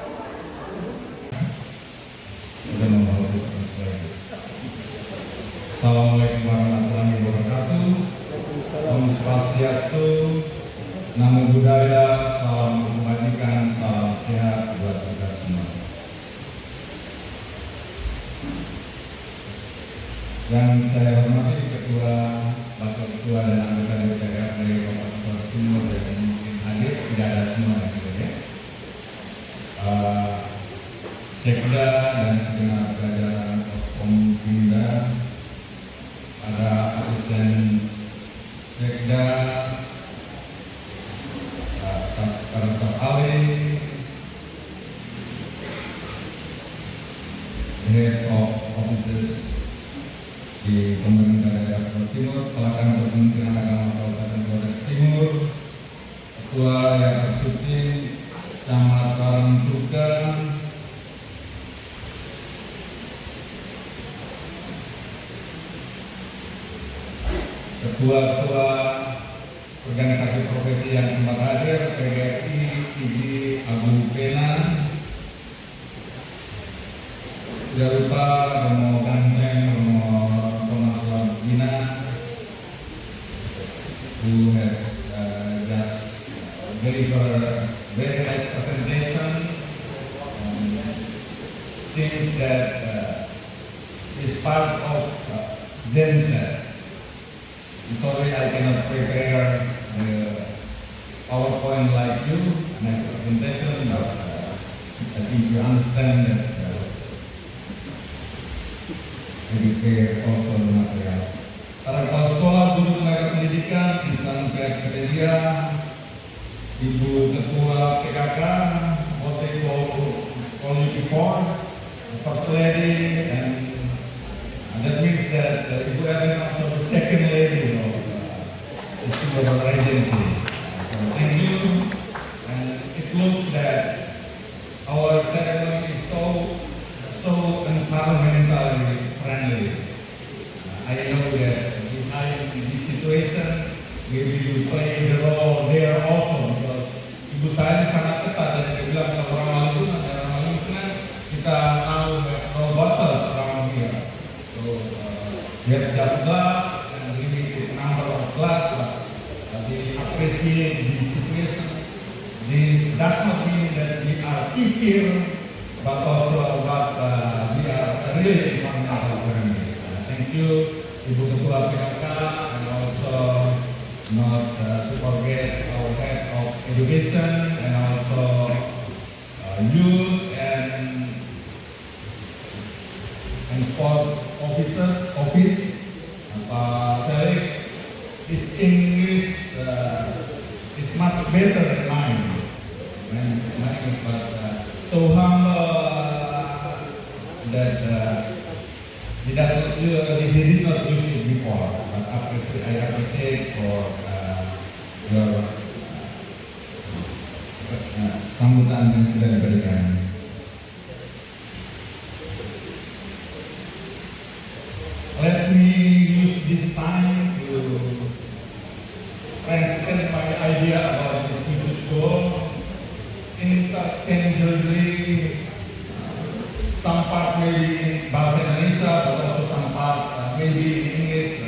Assalamualaikum warahmatullahi wabarakatuh. Om Swastiastu, Namo Buddhaya, salam kebajikan, salam sehat buat kita semua. Yang saya hormati Ketua, Bapak Ketua dan anggota DPRD Kabupaten Flores Timur yang mungkin hadir, tidak ada semua yang hadir ya. Sekda dan segenap jajaran Kombinda, para asisten Sekda, para staf ahli, head of offices di pemerintah daerah Flores Timur, pelaksana Kementerian Agama Kabupaten Flores Timur, ketua yang eksekutif Camat Karangturgan, ketua-ketua organisasi profesi yang sempat hadir, PGRI, IGI, Agung Pena, tidak lupa Romo Ganteng, Romo Thomas Lambina, who has just delivered very nice presentation. Seems that is part of themselves. Sorry, I cannot prepare PowerPoint like you, nice presentation, but I think you understand that I prepare also the material. Para kepala sekolah, guru tenaga pendidikan, insan PSPDIA, Ibu Ketua PKK, Oteko Community Board, First Lady, and that means that Ibu Erin also the second lady of the school of residency. So thank you, and it looks that our ceremony is so environmentally friendly. I know that behind this situation, maybe you play the role there also, because ibu saya ini sangat ketat dan dia bilang kalau orang lingkungan kita tahu no bottles around here. So we have glass and limited number of glass, but we appreciate the situation. This does not mean that we are eager, but also what we are really fundamental journey. Thank you, Ibu Ketua PKK, and also not to forget our head of education and also youth and sport office. Pak Felix, his English is much better than mine. Mine is so humble that he did not use it before. But I appreciate for your sambutan yang sudah diberikan. Let me use this time to present my idea about this new school. Interchangeably, some part maybe in bahasa Indonesia, but also some part maybe in English.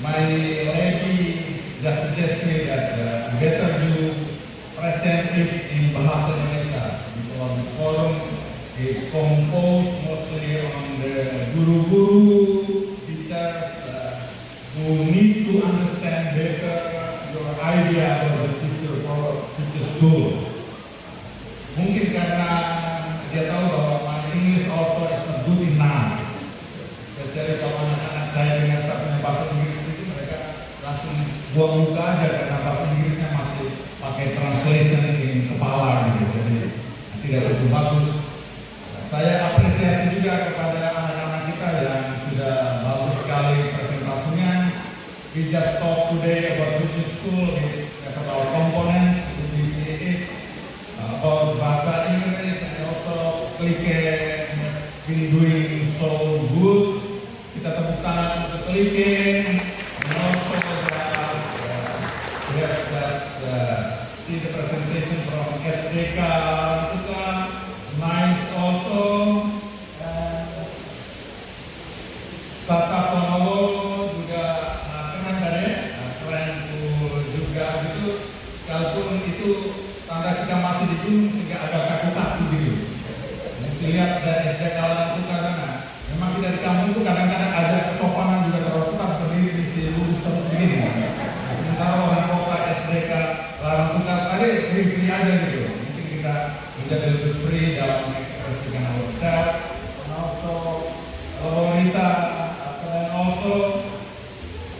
My lady just suggested me that better you present it in bahasa Indonesia because this forum is composed mostly on the guru-guru teachers who need to understand better your idea about the future school. Mungkin karena dia tahu bahwa my English also is not good enough. Jadi kalau anak-anak saya dengar saya punya bahasa Inggris itu mereka langsung buang muka aja karena bahasa Inggrisnya masih pakai translation di kepala gitu. Jadi tidak begitu bagus. Saya apresiasi juga kepada anak-anak kita yang sudah bagus sekali presentasinya. We just talk today about business school, about components, we see it, about bahasa Inggris, and also Klike been doing so good. Kita tepuk tangan untuk Klike, and also we have just see the presentation from SDK juga, nice also, Sata Pranowo juga keren tadi, keren juga gitu. Walaupun itu tanda kita masih di gunung sehingga agak kaku-kaku gitu. Mesti lihat dari SDK itu karena memang kita di kampung itu kadang-kadang ada kesopanan juga terlalu tetap berdiri mesti lurus terus begini. Sementara orang kota SDK Larang Tukar tadi free aja gitu. Mungkin kita menjadi lebih free dalam mengekspresikan ourselves. And also wanita dan also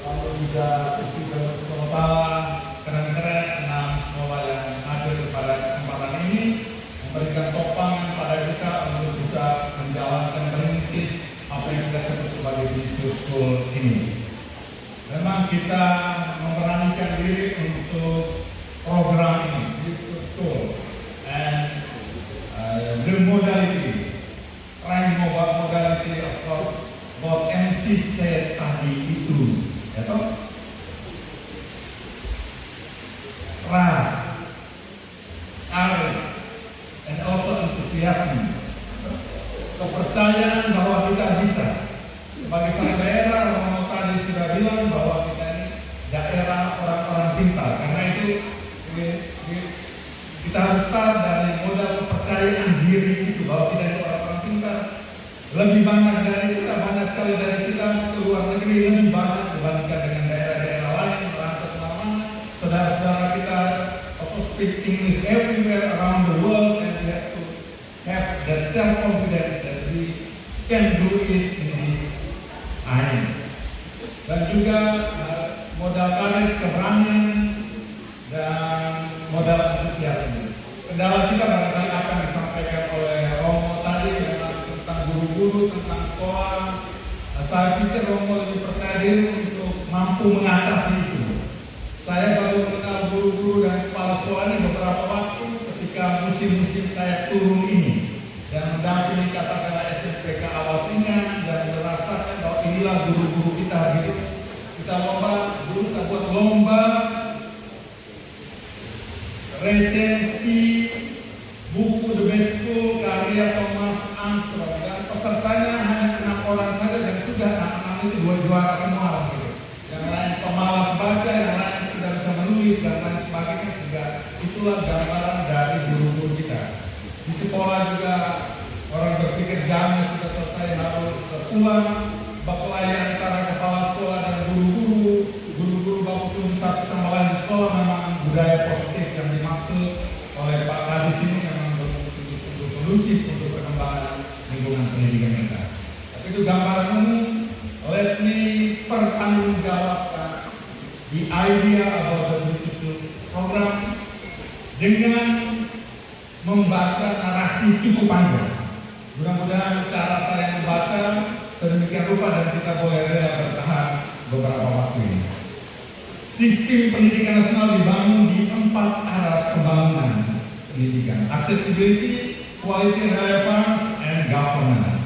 lalu juga sekolah keren-keren 6 sekolah yang hadir pada kesempatan ini memberikan topangan pada kita untuk bisa menjalankan merintis apa yang kita sebut sebagai business school ini. Memang kita memberanikan diri untuk program ini, business school, and the modality, trying modality of course, what MC said tadi itu, ya toh? Trust, courage, and also enthusiasm. Kepercayaan bahwa kita bisa. Sebagai satu daerah, Romo tadi sudah bilang bahwa kita ini daerah orang-orang pintar. Karena itu kita harus start dari modal kepercayaan diri itu bahwa kita itu orang-orang pintar. Lebih banyak dari kita, banyak sekali dari kita ke luar negeri lebih banyak dibandingkan dengan daerah-daerah lain merantau kemana-mana. Saudara-saudara kita also speak English everywhere around the world, and we have to have that self-confidence that we can do it in this time. Dan juga modal courage, keberanian, dan modal antusiasme. Kendala kita barangkali akan disampaikan oleh Romo tadi tentang guru-guru, tentang sekolah. Saya pikir Romo lebih percaya diri untuk mampu mengatasi itu. Saya baru mengenal guru-guru dan kepala sekolah ini beberapa waktu ketika musim-musim saya turun ini dan mendampingi katakanlah SMPK awasinya dan merasakan bahwa inilah guru-guru kita gitu. Kita lomba, dulu kita buat lomba resensi buku The Best School karya Thomas Armstrong dan pesertanya hanya 6 orang saja dan sudah anak-anak itu dua juara semua gitu. Yang lain pemalas baca, yang lain tidak bisa menulis dan lain sebagainya, sehingga itulah gambaran dari guru-guru kita. Di sekolah juga orang berpikir jamnya sudah selesai harus pulang, berpelayan antara kepala sekolah dan guru-guru baku tunjuk satu sama lain di sekolah. Memang budaya positif yang dimaksud oleh Pak Kadis ini memang betul-betul kondusif untuk perkembangan lingkungan pendidikan kita. Tapi itu gambaran umum. Let me pertanggungjawabkan the idea about the British program dengan membaca narasi cukup panjang. Mudah-mudahan cara saya membaca sedemikian rupa dan kita boleh rela bertahan beberapa waktu ini. Sistem pendidikan nasional dibangun di 4 aras pembangunan pendidikan: accessibility, quality, relevance, and governance.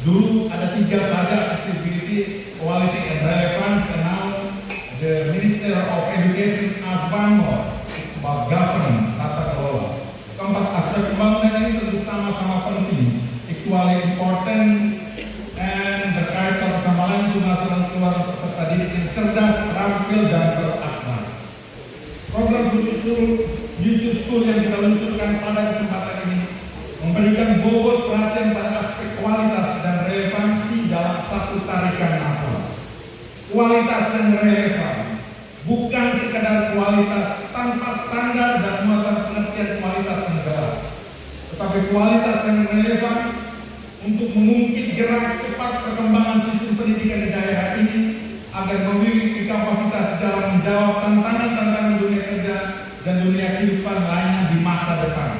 Dulu ada 3 saja: accessibility, quality, and relevance, and now the Minister of Education has one more. It's about governance, tata kelola. Keempat aspek pembangunan ini tentu sama-sama penting, equally important, and berkait satu sama lain untuk menghasilkan keluaran peserta didik yang cerdas, terampil, dan berakhlak. Program Future School yang kita luncurkan pada kesempatan ini memberikan bobot perhatian pada aspek kualitas dan relevansi dalam satu tarikan nafas. Kualitas dan relevan, bukan sekadar kualitas tanpa standar dan muatan pengertian kualitas yang jelas, tetapi kualitas yang relevan untuk mengungkit gerak cepat perkembangan sistem pendidikan di daerah ini agar memiliki kapasitas dalam menjawab tantangan-tantangan dunia kerja dan dunia kehidupan lainnya di masa depan.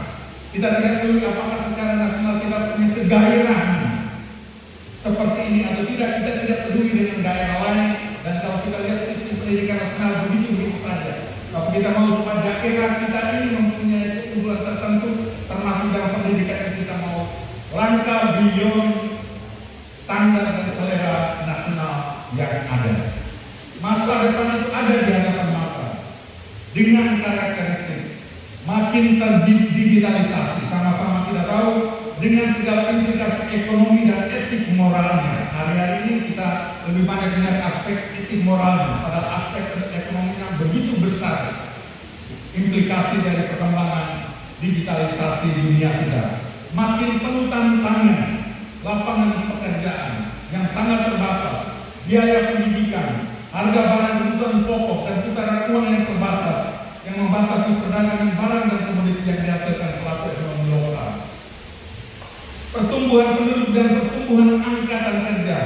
Kita tidak peduli apakah secara nasional kita punya kegairahan seperti ini atau tidak, kita tidak peduli dengan daerah lain. Dan kalau kita lihat sistem pendidikan nasional begitu saja, tapi kita mau supaya daerah kita ini mempunyai keunggulan tertentu, termasuk dalam pendidikan yang kita mau langkah beyond standar dan selera nasional yang ada. Masa depan itu ada di hadapan mata dengan karakteristik makin terdigitalisasi, sama-sama kita tahu dengan segala implikasi ekonomi dan etik moralnya. Hari-hari ini kita lebih banyak melihat aspek etik moralnya, padahal aspek ekonominya begitu besar implikasi dari perkembangan digitalisasi dunia kita. Makin penuh tantangan, lapangan pekerjaan yang sangat terbatas, biaya pendidikan, harga barang kebutuhan pokok, dan putaran uang yang terbatas yang membatasi perdagangan barang dan komoditi yang dihasilkan pelaku ekonomi lokal. Pertumbuhan penduduk dan pertumbuhan angkatan kerja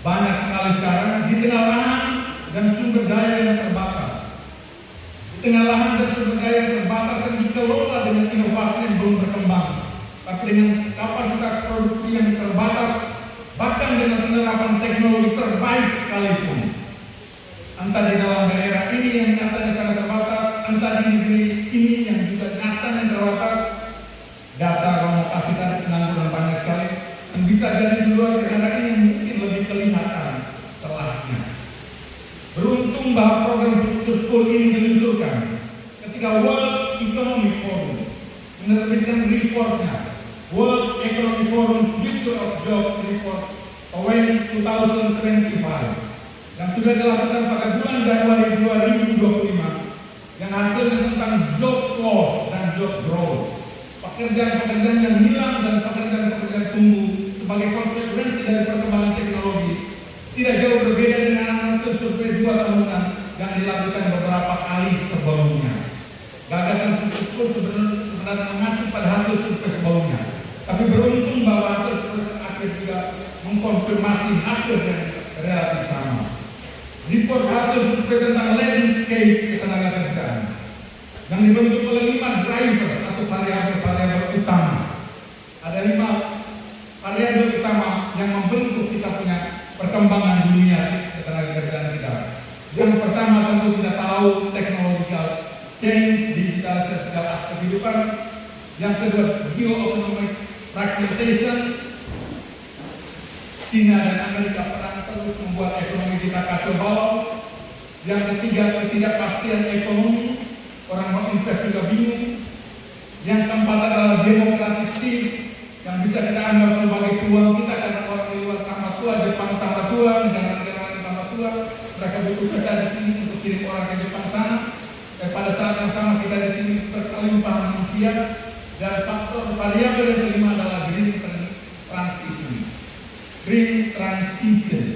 banyak sekali sekarang di tengah lahan dan sumber daya yang terbatas. Di tengah lahan dan sumber daya yang terbatas yang dikelola dengan inovasi yang belum berkembang, tapi dengan kapasitas produksi yang terbatas, bahkan dengan penerapan teknologi terbaik sekalipun. Entah di dalam daerah ini yang nyatanya sangat terbatas, entah di negeri ini yang juga nyatanya terbatas. Data lokasi tadi pengangguran banyak sekali, dan bisa jadi di luar negara ini mungkin lebih kelihatan celahnya. Beruntung bahwa program Future School ini diluncurkan ketika World Economic Forum menerbitkan reportnya, World Economic Forum Future of Jobs Report 2025, yang sudah dilakukan pada bulan Januari 2025, yang hasilnya tentang job loss dan job growth, pekerjaan-pekerjaan yang hilang dan pekerjaan-pekerjaan tumbuh sebagai konsekuensi dari perkembangan teknologi, tidak jauh berbeda dengan hasil survei 2 tahunan yang dilakukan beberapa kali sebelumnya. Gagasan Future School sebenarnya mengacu pada hasil survei sebelumnya, tapi beruntung bahwa hasil survei terakhir juga mengkonfirmasi hasil yang relatif sama. Report hasil survei tentang landscape ketenagakerjaan yang dibentuk oleh 5 drivers atau variabel-variabel utama. Ada 5 variabel utama yang membentuk kita punya perkembangan dunia ketenagakerjaan kita. Yang pertama tentu kita tahu technological change, digitalisasi segala aspek kehidupan. Yang kedua, geoeconomic fragmentation. China dan Amerika perang terus membuat ekonomi kita kacau balau. Yang ketiga, ketidakpastian ekonomi. Orang mau invest juga bingung. Yang keempat adalah demokratisasi yang bisa kita anggap sebagai peluang kita karena orang di luar tambah tua, Jepang tambah tua, butuh kita di sini untuk kirim orang ke Jepang sana. Dan pada saat yang sama kita di sini berkelimpahan manusia. Dan faktor variabel yang kelima adalah green transition. Green transition.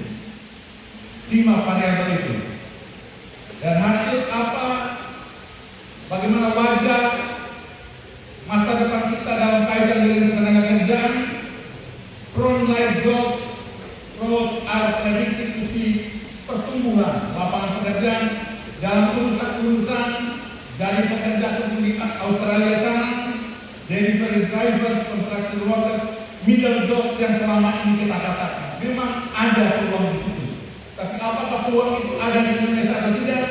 5 variabel itu. Dan hasil apa? Bagaimana wajah masa depan kita dalam kaitan dengan tenaga kerjaan? Frontline job growth are predicted to see pertumbuhan lapangan pekerjaan dalam urusan dari pekerja di Australia sana, delivery drivers, construction workers, middle jobs yang selama ini kita katakan. Memang ada peluang di situ. Tapi apakah peluang itu ada di Indonesia atau tidak?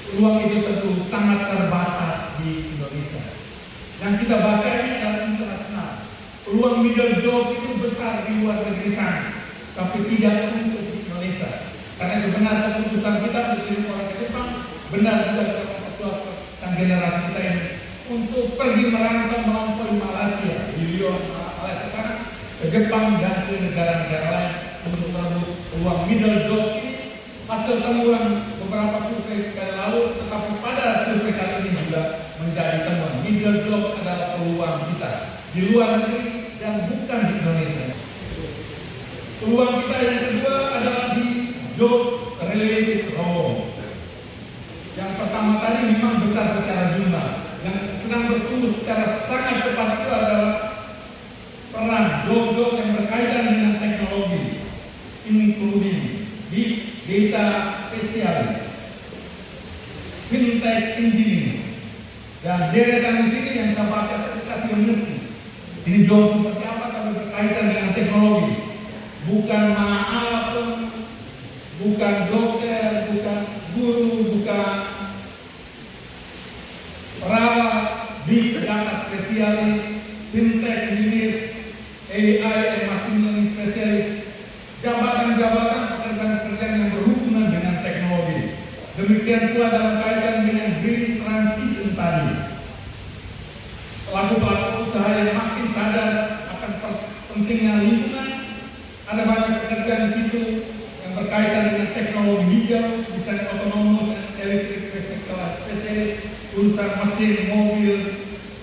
Peluang itu tentu sangat terbatas di Indonesia. Yang kita baca ini adalah internasional. Peluang middle job itu besar di luar negeri sana, tapi tidak untuk Indonesia. Karena itu benar keputusan kita untuk orang ke Jepang, benar juga keputusan generasi kita ini untuk pergi merantau melampaui Malaysia, di Lyon, Malaysia sekarang ke Jepang dan ke negara-negara lain untuk merebut peluang middle job ini. Hasil temuan beberapa survei kali lalu, tetapi pada survei kali ini juga menjadi temuan middle job adalah peluang kita di luar negeri dan bukan di Indonesia. Peluang kita yang kedua adalah di job related role. Yang pertama tadi memang besar secara jumlah, yang sedang bertumbuh secara sangat cepat itu adalah peran job-job yang berkaitan dengan teknologi, including big data specialist, fintech engineering, dan deretan di sini yang saya baca saya tidak mengerti. Ini job seperti apa kalau berkaitan dengan teknologi? Bukan maaf, bukan dokter, bukan guru, bukan perawat, big data spesialis, fintech engineers, AI dan machine learning spesialis, jabatan-jabatan pekerjaan-pekerjaan yang berhubungan dengan teknologi. Demikian pula dalam kaitan dengan green transition tadi. Pelaku-pelaku usaha yang makin sadar akan pentingnya lingkungan, ada banyak pekerjaan di situ yang berkaitan dengan teknologi hijau, desain otonomous dan elektrik spesialis, urusan mesin, mobil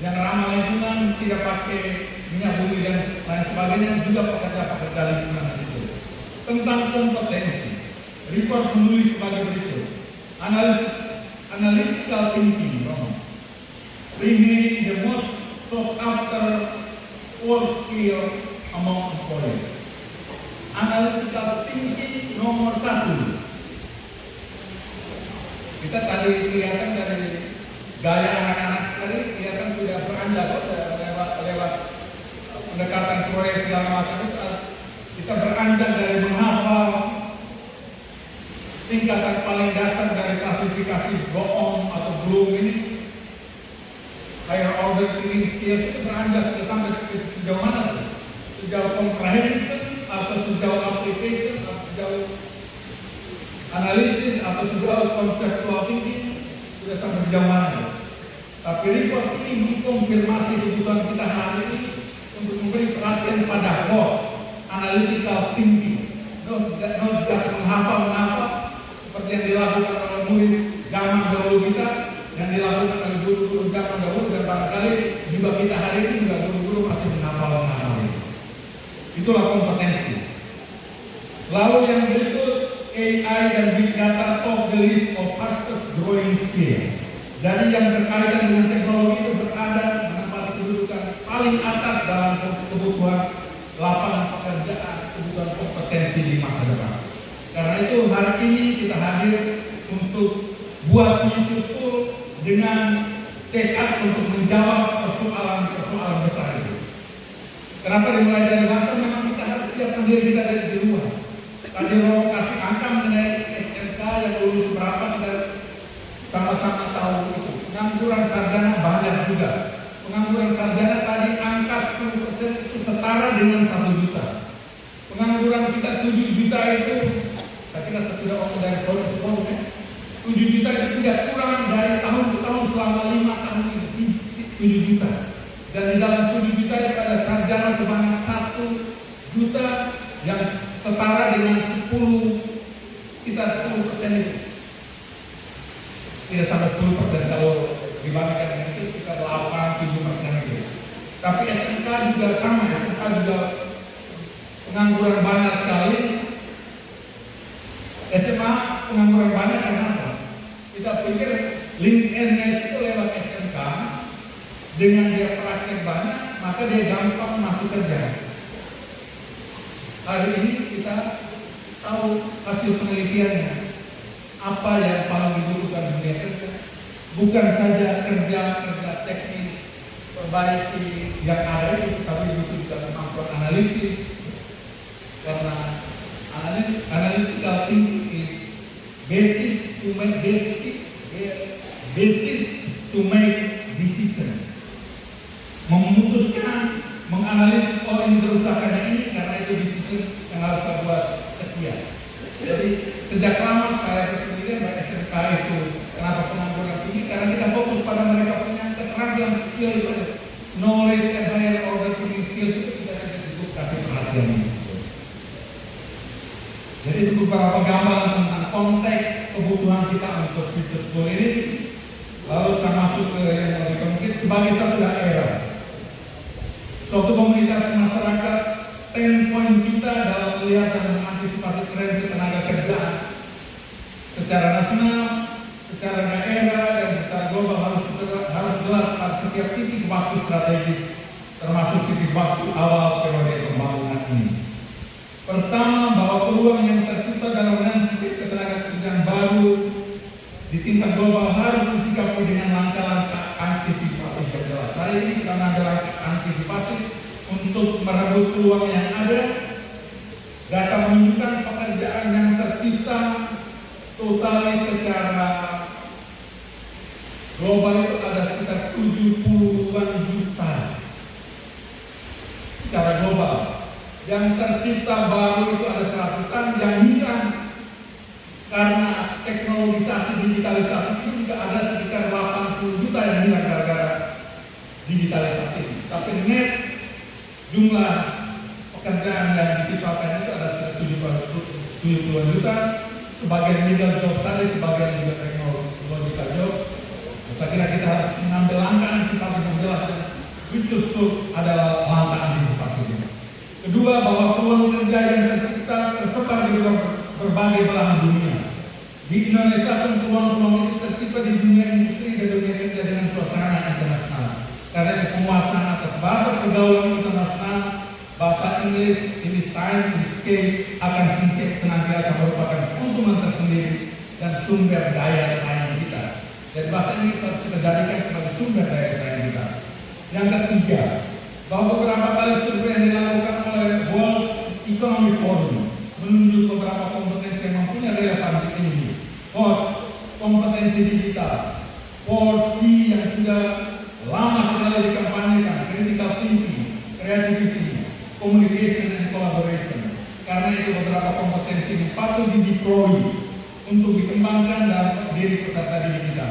yang ramah lingkungan, tidak pakai minyak bumi dan lain sebagainya, juga pekerja-pekerja lingkungan di situ. Tentang kompetensi, report menulis sebagai berikut: analytical thinking remain the most sought after core skill among employees. Analytical thinking nomor 1. Kita tadi kelihatan dari gaya anak-anak tadi kelihatan sudah beranjak lewat pendekatan proyek segala macam itu. Kita beranjak dari menghafal tingkatan paling dasar dari klasifikasi bohong atau belum ini, higher order thinking skills itu beranjak sampai sejauh mana tuh? Sejauh comprehension atau sejauh application atau sejauh analisis atau sejauh conceptual thinking, sudah sampai sejauh mana? Tapi report ini mengkonfirmasi kebutuhan kita hari ini untuk memberi perhatian pada analytical thinking, not just menghafal seperti yang dilakukan oleh murid zaman dahulu kita, yang dilakukan oleh guru-guru zaman dahulu, dan barangkali juga kita hari ini juga guru-guru masih menghafal. Itulah kompetensi. Lalu yang berikut, AI dan Big Data top the list of fastest growing skill. Dari yang berkaitan dengan teknologi itu berada menempati kedudukan paling atas dalam kebutuhan lapangan pekerjaan, kebutuhan kompetensi di masa depan. Karena itu hari ini kita hadir untuk buat itu dengan tekad untuk menjawab persoalan-persoalan besar itu. Kenapa dimulai dari bahasa? Memang kita harus siapkan diri kita dari di luar. Tadi Romo kasih angka mengenai SMK yang lulus berapa, kita sama-sama tahu itu. Pengangguran sarjana banyak juga. Pengangguran sarjana tadi angka 10% itu setara dengan 1 juta. Pengangguran kita 7 juta itu, saya kira saya sudah ngomong dari tahun ke tahun ya. 7 juta itu tidak kurang dari tahun ke tahun selama 5 tahun ini. 7 juta. Dan di dalam 7 juta itu ada sarjana sebanyak 1 juta yang setara dengan 10 itu. Tidak sampai 10% kalau dibandingkan dengan itu sekitar 8-7% itu. Tapi SMK juga sama, SMK juga pengangguran banyak sekali. SMA pengangguran banyak karena apa? Kita pikir LinkedIn itu lewat SMK, dengan dia praktek banyak, maka dia gampang masuk kerja. Hari ini kita tahu hasil penelitiannya, apa yang paling dibutuhkan dunia kerja. Bukan saja kerja teknis, perbaiki yang ada itu, tapi butuh juga kemampuan analisis. Karena analytical thinking is basis to make decision. Memutuskan, menganalisis, oh ini kerusakannya ini karena itu decision yang harus kita buat sekian. Jadi sejak lama saya berpikir bahwa SMK itu kenapa pengangguran tinggi, karena kita fokus pada mereka punya keterampilan skill itu, knowledge and higher order thinking skill itu tidak saja cukup kasih perhatian ini. Jadi itu beberapa gambaran tentang konteks kebutuhan kita untuk future school ini. Lalu saya masuk ke yang lebih konkret sebagai satu daerah, suatu komunitas masyarakat. Standpoint kita dalam melihat dan mengantisipasi tren tenaga kerjaan secara nasional, secara daerah, dan secara global harus jelas pada setiap titik waktu strategis, termasuk titik waktu awal periode pembangunan ini. Pertama, bahwa peluang yang tercipta dalam landscape ketenaga kerjaan baru di tingkat global harus disikapi dengan langkah-langkah antisipasi yang jelas. Hari ini kita mengambil langkah antisipasi untuk merebut peluang yang ada. Data menunjukkan pekerjaan yang tercipta total secara global itu ada sekitar 70-an juta secara global. Yang tercipta baru itu ada 100-an, yang hilang karena teknologisasi digitalisasi itu juga ada sekitar 80 juta yang hilang gara-gara digitalisasi. Tapi net jumlah pekerjaan yang diciptakan itu ada sekitar 70-an juta, sebagian middle job tadi, sebagian juga technological job. Saya kira kita harus mengambil langkah antisipasi yang jelas, dan justru adalah langkah antisipasi ini. Kedua, bahwa peluang kerja yang tercipta tersebar di berbagai belahan dunia. Di Indonesia pun peluang-peluang itu tercipta di dunia industri dan dunia kerja dengan suasana internasional. Karena penguasaan atas bahasa pergaulan internasional, bahasa Inggris, in this time, in this case, akan senantiasa merupakan keuntungan tersendiri dan sumber daya saing kita. Dan bahasa Inggris harus kita jadikan sebagai sumber daya saing kita. Yang ketiga, bahwa beberapa kali survei yang dilakukan oleh World Economic Forum menunjuk beberapa kompetensi yang mempunyai relevansi tinggi. Kompetensi digital, 4C yang sudah lama sekali dikampanyekan, critical thinking, creativity, communication and collaboration. Karena itu beberapa kompetensi yang patut dideploy untuk dikembangkan dalam diri peserta didik kita.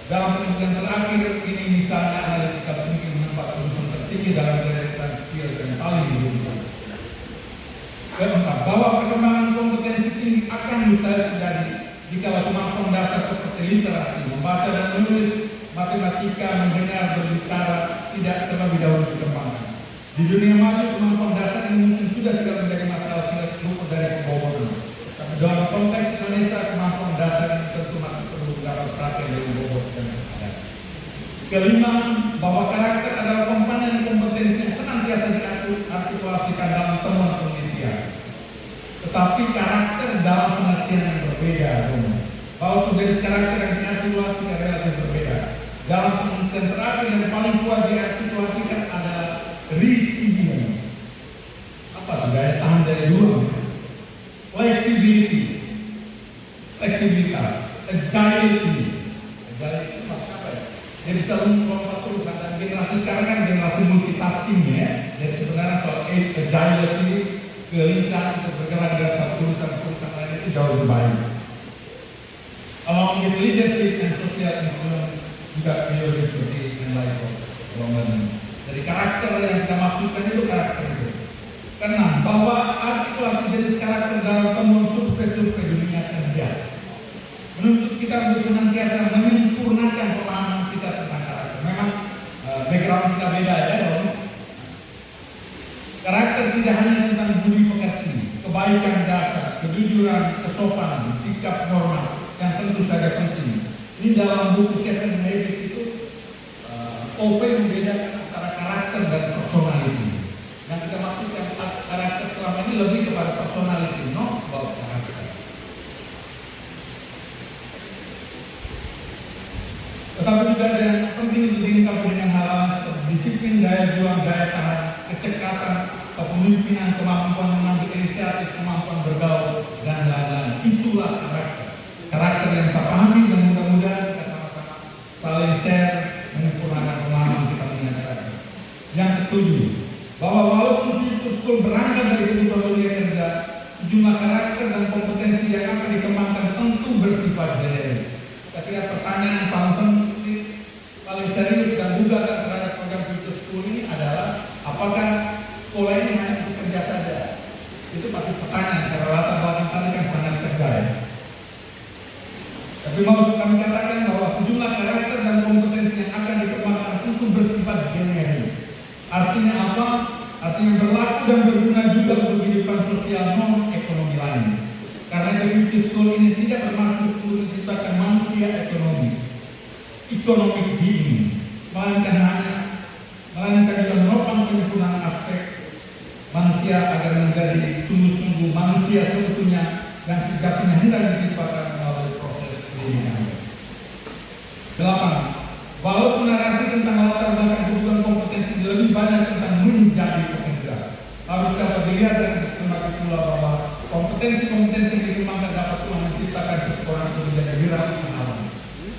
Dalam penelitian terakhir ini misalnya analytical thinking mendapat urusan tertinggi dalam deretan skill yang paling dibutuhkan. Keempat, bahwa perkembangan kompetensi tinggi akan mustahil terjadi jika kemampuan dasar seperti literasi, membaca dan menulis, matematika, mendengar, berbicara tidak terlebih dahulu dikembangkan. Di dunia maju, kemampuan dasar ini mungkin sudah tidak menjadi masalah sehingga luput dari pembobolan. Tapi dalam konteks Indonesia, kemampuan dasar ini tentu masih perlu dapat perhatian dari bobot dan ada. Kelima, bahwa karakter adalah komponen kompetensi yang senantiasa diartikulasikan dalam temuan penelitian. Tetapi karakter dalam pengertian yang berbeda, bahwa jenis karakter yang diartikulasikan relatif berbeda. Dalam penelitian terakhir yang paling kuat diartikulasikan adalah resilience. Apa itu? Daya tahan dari luar. Flexibility, fleksibilitas, agility. Agility itu maksudnya apa ya? Jadi selalu melompat terus. Dan generasi sekarang kan generasi multitasking ya. Jadi sebenarnya soal agility, kelincahan untuk bergerak dari satu urusan ke urusan lain itu jauh lebih baik. Along with leadership and social influence juga prioritas seperti yang lain. Dari karakter yang kita maksudkan itu karakter itu. Karena bahwa artikulasi jenis karakter dalam temuan survei dunia kerja kita untuk senantiasa menyempurnakan pemahaman kita tentang karakter. Memang background kita beda ya, Rom. Karakter tidak hanya tentang budi pekerti, kebaikan dasar, kejujuran, kesopanan, sikap normal yang tentu saja penting. Ini dalam buku Seven Habits itu OP membedakan antara karakter dan personality. Yang kita maksudkan karakter selama ini lebih kepada personality, not about karakter. Tetapi juga ada yang penting untuk dilengkapi dengan hal-hal seperti disiplin, daya juang, daya tahan, kecekatan, kepemimpinan, kemampuan mengambil inisiatif, kemampuan bergaul, dan lain-lain. Itulah karakter. Karakter yang saya pahami dan mudah-mudahan kita sama-sama saling share menyempurnakan pemahaman kita mengenai karakter. Yang ketujuh, bahwa walaupun Future School berangkat dari kebutuhan dunia kerja, sejumlah karakter dan kompetensi yang akan dikembangkan tentu bersifat generik. Saya kira pertanyaan paling serius dan juga terhadap program Future School ini adalah apakah sekolah ini hanya untuk kerja saja? Itu pasti pertanyaan karena latar belakang tadi kan sangat kerja ya. Tapi mau kami katakan bahwa sejumlah karakter dan kompetensi yang akan dikembangkan tentu bersifat generik. Artinya apa? Artinya berlaku dan berguna juga untuk kehidupan sosial non ekonomi lain. Karena Future School ini tidak bermaksud untuk menciptakan manusia ekonomis, economic being, melainkan juga menopang penyempurnaan aspek manusia agar menjadi sungguh-sungguh manusia seutuhnya yang sejatinya hendak diciptakan melalui proses pendidikan. 8. Walaupun narasi tentang latar belakang kebutuhan kompetensi lebih banyak tentang menjadi pekerja, harus dapat dilihat dan tercermati pula bahwa kompetensi-kompetensi yang dikembangkan dapat pula menciptakan seseorang untuk menjadi wirausahawan.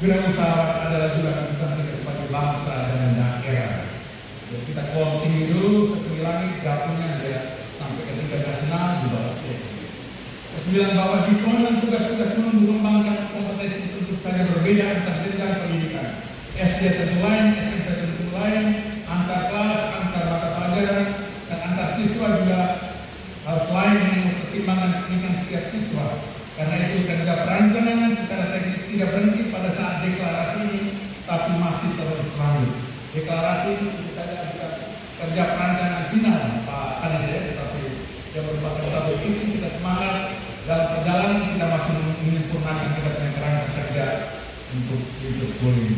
Wirausahawan adalah juga kebutuhan kita sebagai bangsa dan daerah. Jadi kita continue dulu, setinggi langit, gapungnya dia sampai ke 13 di bawah. Kesembilan, bahwa diplomat tugas-tugas mengembangkan kompetensi tentu saja berbeda antar jenjang pendidikan. SD tentu lain, SMP tentu lain, antar kelas, antar mata pelajaran, dan antar siswa juga harus lain dengan pertimbangan pendidikan setiap siswa. Karena itu kerja perancangan secara teknis tidak berhenti pada saat deklarasi ini, tapi masih terus lanjut. Deklarasi ini tentu saja bukan kerja perancangan final Pak Kadis ya, tetapi yang merupakan satu itu kita semangat dalam perjalanan kita masih menyempurnakan kita punya kerangka kerja untuk hidup ini.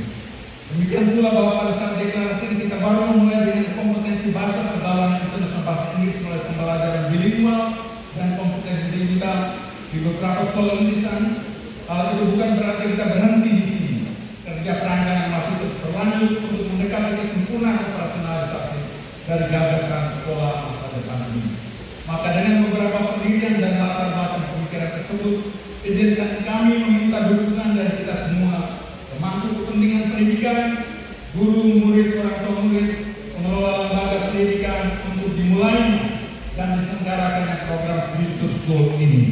Demikian pula bahwa pada saat deklarasi ini kita baru memulai dengan kompetensi bahasa pergaulan internasional bahasa Inggris melalui pembelajaran bilingual dan kompetensi digital di beberapa sekolah lulusan. Hal itu bukan berarti kita berhenti di sini. Kerja perancangan masih terus berlanjut untuk mendekati kesempurnaan operasionalisasi dari gagasan sekolah masa depan ini. Maka dengan beberapa pendirian dan latar belakang pemikiran tersebut, izinkan kami meminta dukungan dari kita semua, pemangku kepentingan pendidikan, guru, murid, orang tua murid, pengelola lembaga pendidikan untuk dimulainya dan diselenggarakannya program Future School ini.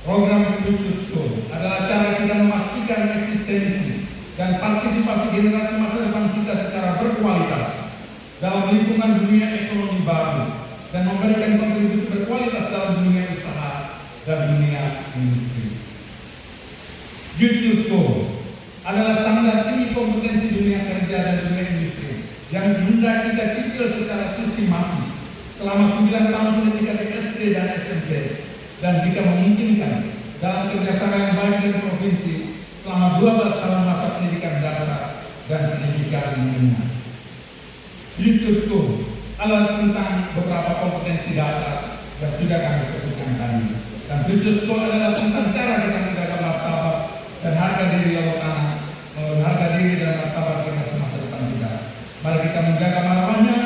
Program Future School adalah cara kita memastikan eksistensi dan partisipasi generasi masa depan kita secara berkualitas dalam lingkungan dunia ekonomi baru dan memberikan kontribusi berkualitas dalam dunia usaha dan dunia industri. Future School adalah standar tinggi kompetensi dunia kerja dan dunia industri yang hendak kita cicil secara sistematis selama 9 tahun pendidikan SD dan SMP, dan jika memungkinkan dalam kerjasama yang baik dengan provinsi selama 12 tahun masa pendidikan dasar dan pendidikan menengah. Future School adalah tentang beberapa kompetensi dasar yang sudah kami sebutkan tadi. Dan Future School adalah tentang cara kita menjaga martabat dan harga diri laut tanah, harga diri dan martabat generasi masa depan kita. Mari kita menjaga marwahnya,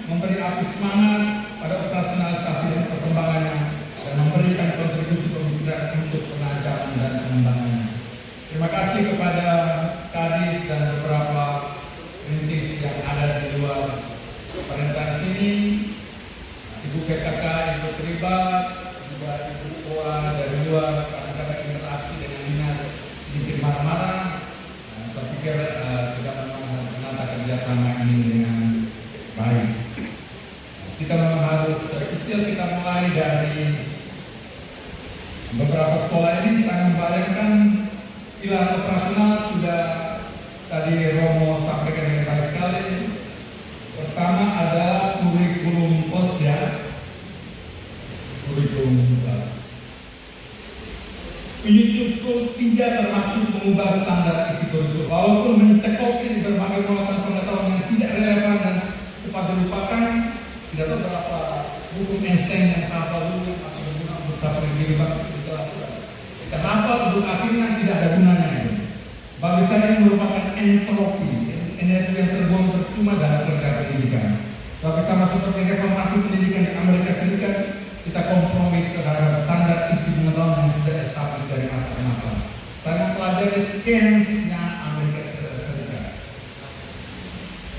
memberi api semangat pada operasionalisasi dan perkembangannya, dan memberikan kontribusi pemikiran untuk pengajaran dan pengembangannya. Terima kasih kepada Kadis dan beberapa perintis yang ada di luar pemerintahan sini, Ibu PKK, Ibu terlibat, juga Ibu Koa dari luar, kadang-kadang interaksi dengan dinas sedikit marah-marah. Saya pikir kita memang menata kerjasama ini dengan baik. Kita memang harus kecil, kita mulai dari beberapa sekolah ini. Saya membayangkan Pilar operasional sudah tadi Romo sampaikan dengan baik sekali. Pertama ada kurikulum OSYA, kurikulum Unit School tidak bermaksud mengubah standar isi kurikulum, walaupun mencekoki berbagai muatan pengetahuan yang tidak relevan dan cepat dilupakan. Tidak tahu berapa hukum Einstein yang hafal dulu atau berguna untuk sampai diri bangsa kita lakukan. Kita hafal untuk akhirnya tidak ada gunanya. Bagi saya ini merupakan entropi, energi yang terbuang percuma dalam kerja pendidikan. Bagi sama seperti reformasi pendidikan di Amerika Serikat, kita kompromi terhadap standar isi pengetahuan yang sudah establis dari masa ke masa. Saya mempelajari skensnya Amerika Serikat.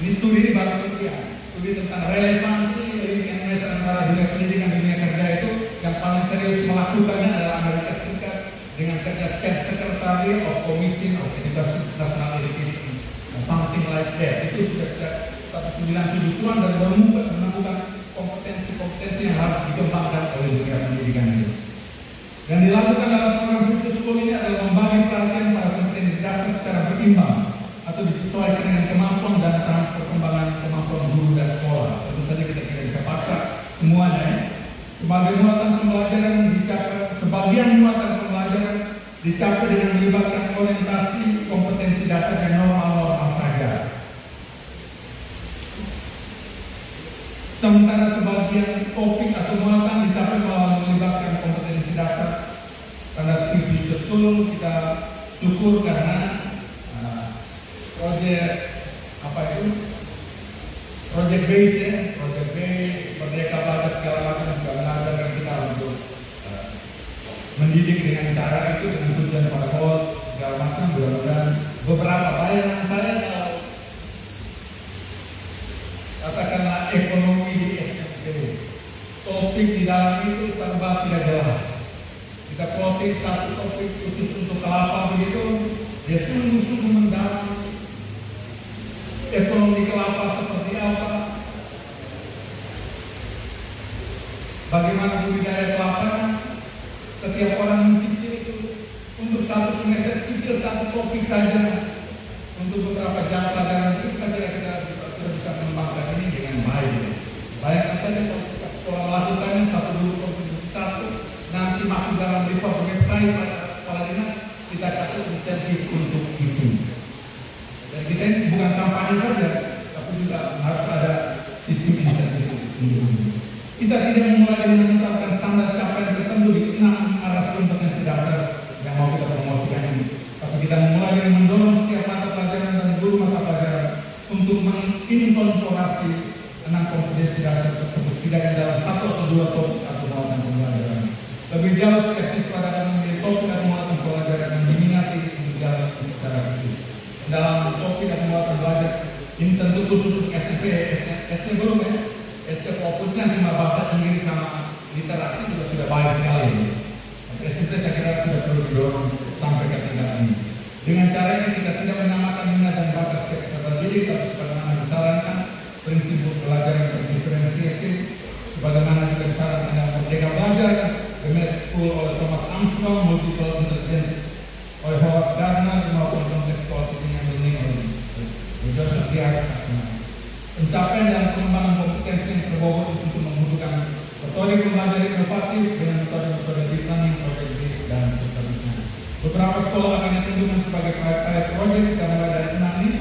Ini studi ini baru kemudian. Studi tentang relevansi link antara dunia pendidikan dan dunia kerja itu yang paling serius melakukannya adalah Amerika Serikat dengan kerja Secretary of Commission of National Education, something like that. Itu sudah sejak tahun 1970-an dan baru menemukan kompetensi-kompetensi yang harus dikembangkan oleh dunia pendidikan itu. Yang dilakukan dalam program Future School ini adalah membagi perhatian pada kompetensi dasar secara berimbang atau disesuaikan dengan kemampuan dan tahap perkembangan kemampuan guru dan sekolah. Tentu saja kita tidak bisa paksa semuanya. Sebagian muatan pembelajaran dicapai dengan melibatkan orientasi kompetensi dasar yang normal-normal saja. Sementara sebagian topik atau muatan dicapai melalui melibatkan kompetensi dasar. Pada Future School kita syukur karena project base Merdeka Belajar segala macam juga mengajarkan kita untuk mendidik dengan cara itu dengan tujuan pada coach segala macam. Mudah-mudahan beberapa bayangan saya kalau katakanlah ekonomi di SMP, topik di dalam itu serba tidak jelas. Kita plotting satu topik khusus untuk kelapa begitu, dia sungguh-sungguh mendalam ekonomi kelapa seperti apa, bagaimana budidaya kelapanya. Setiap orang mencicil itu untuk satu semester cicil satu topik saja untuk beberapa jam pelajaran itu saja kita sudah bisa mengembangkan ini dengan baik. Bayangkan saja kalau kita sekolah melakukannya satu dulu topik satu, nanti masuk dalam report website kepala dinas kita kasih insentif untuk itu. Dan kita ini bukan kampanye saja, tapi juga harus ada sistem insentif untuk itu. Kita tidak memulai dengan menetapkan standar capaian tertentu di 6 aras kompetensi dasar yang mau kita promosikan ini. Tapi kita memulai dengan mendorong setiap mata pelajaran dan guru mata pelajaran untuk menginkorporasi 6 kompetensi dasar tersebut tidak dalam 1 atau 2 topik atau muatan pembelajaran. Lebih jauh setiap siswa dapat memilih topik atau muatan pelajaran yang diminati untuk jalan secara khusus. Dalam topik atau muatan belajar ini tentu khusus untuk SMP, SD belum ya. SD fokusnya cuma bahasa Inggris sama literasi juga sudah baik sekali. SMP saya kira sudah perlu didorong sampai ke tingkat ini. Dengan cara ini kita tidak menyamakan minat dan batas peserta didik, tapi sebagaimana disarankan prinsip belajar yang terdiferensiasi, sebagaimana juga disarankan dalam Merdeka Belajar, The Math School oleh Thomas Armstrong, Multiple Intelligence oleh Howard Gardner, maupun Contextual Thinking and Learning oleh Joseph Diaz. Pencapaian dalam pengembangan kompetensi yang terbobot untuk membutuhkan metode pembelajaran inovatif dengan metode deep learning, project based dan seterusnya. Beberapa sekolah akan ditentukan sebagai pilot project kita mulai dari 6 ini.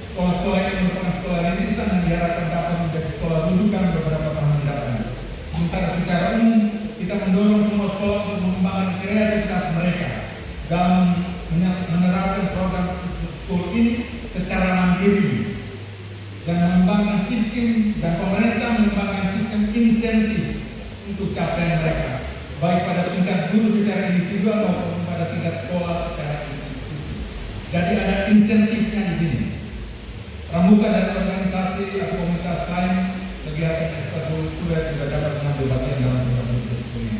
Sekolah-sekolah ini merupakan sekolah rintisan yang diharapkan dapat menjadi sekolah rujukan beberapa tahun mendatang. Sementara secara umum kita mendorong semua sekolah untuk mengembangkan kreativitas mereka dalam menerapkan program school ini secara mandiri dan mengembangkan sistem dan pemerintah mengembangkan sistem insentif untuk capaian mereka, baik pada tingkat guru secara individual maupun pada tingkat sekolah secara institusi. Jadi ada insentifnya di sini. Pramuka dan organisasi atau komunitas lain kegiatan ekstrakurikuler juga dapat mengambil bagian dalam program ini.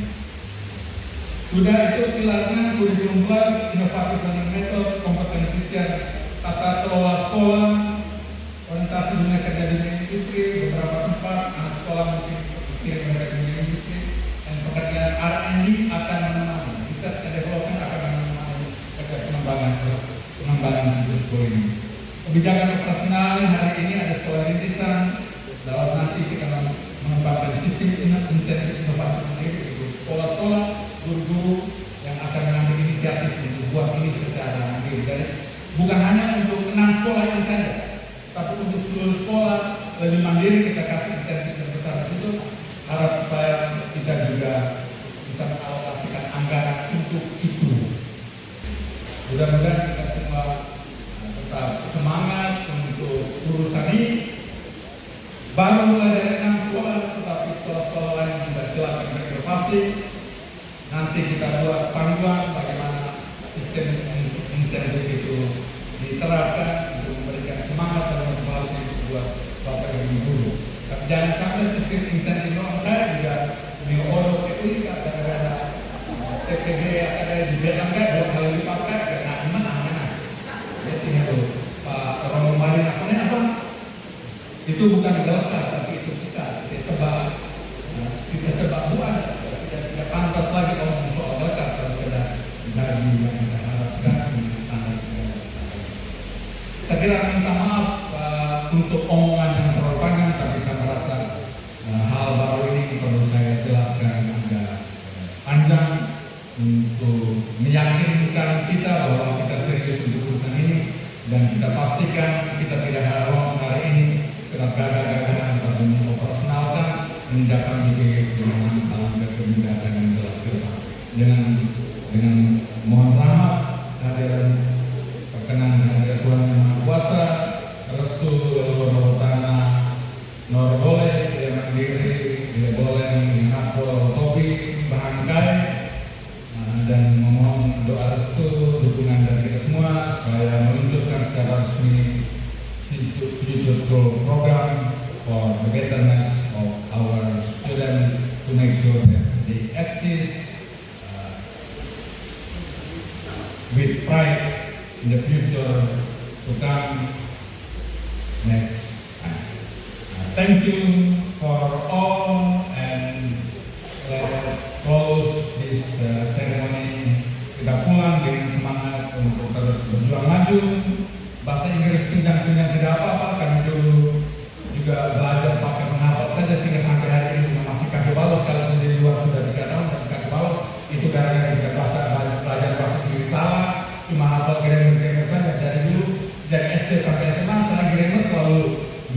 Sudah itu pilarnya kurikulum plus, inovatif learning method, kompetensi teacher, tata kelola sekolah, orientasi dunia kerja di industri, beberapa tempat anak sekolah mungkin berpikir mereka dunia industri, dan pekerjaan R&D akan menemani, research and development akan menemani kerja pengembangan kebijakan operasional hari ini ada sekolah rintisan, dalam nanti kita mengembangkan sistem insentif inovasi sendiri, itu sekolah-sekolah, guru-guru yang akan mengambil inisiatif untuk buat ini secara mandiri. Jadi bukan hanya untuk 6 sekolah ini saja, tapi untuk seluruh sekolah lebih mandiri kita kasih insentif yang besar di situ. Harap supaya kita juga bisa mengalokasikan anggaran untuk itu. Mudah-mudahan kita semua tetap semangat untuk urusan ini. Baru mulai dari 6 sekolah, tetapi sekolah-sekolah lain juga silakan berinovasi. Nanti kita buat panduan bagaimana sistem insentif itu diterapkan untuk memberikan semangat dan motivasi buat bapak dan ibu guru. Tapi jangan sampai sistem insentif saya juga mengorok ke unik ada TPG ada di belakang dua kali lipat karena mana. Jadi itu Pak Romo Marin apa? Itu bukan gelapkan, tapi itu kita sebab buat tidak pantas lagi kalau soal gelapkan kalau sudah dari yang kita harapkan sangat. Saya kira minta maaf untuk omongan yang terlalu panjang, tapi saya merasa hal baru ini perlu saya jelaskan agak panjang untuk meyakinkan kita bahwa kita serius untuk urusan ini dan kita pastikan kita tidak harus hari ini karena gagal-gagalan atau operasionalkan meninggalkan diri dengan alangkah kemudahan dan jelas ke depan. Dengan mohon rahmat hadirin perkenan hadirat Tuhan Yang Maha Kuasa, restu leluhur tanah nor boleh tidak mandiri, tidak boleh mengatur topi bahangkai, dan memohon doa restu dukungan dari kita semua. Saya meluncurkan secara resmi Future School Program for the betterness of our students to make sure that they exist with pride in the future to come next time. Thank you for all, and let's close this ceremony. Kita pulang dengan semangat untuk terus berjuang maju. Bahasa Inggris kencang-kencang tidak apa-apa, kami dulu juga belajar pakai menghafal saja sehingga sampai hari ini masih kaki balos. Kalau di luar sudah 3 tahun dan kaki balos, itu gara-gara kita belajar bahasa Inggris salah, cuma hafal grammar saja. Dari dulu dari SD sampai SMA saya grammar selalu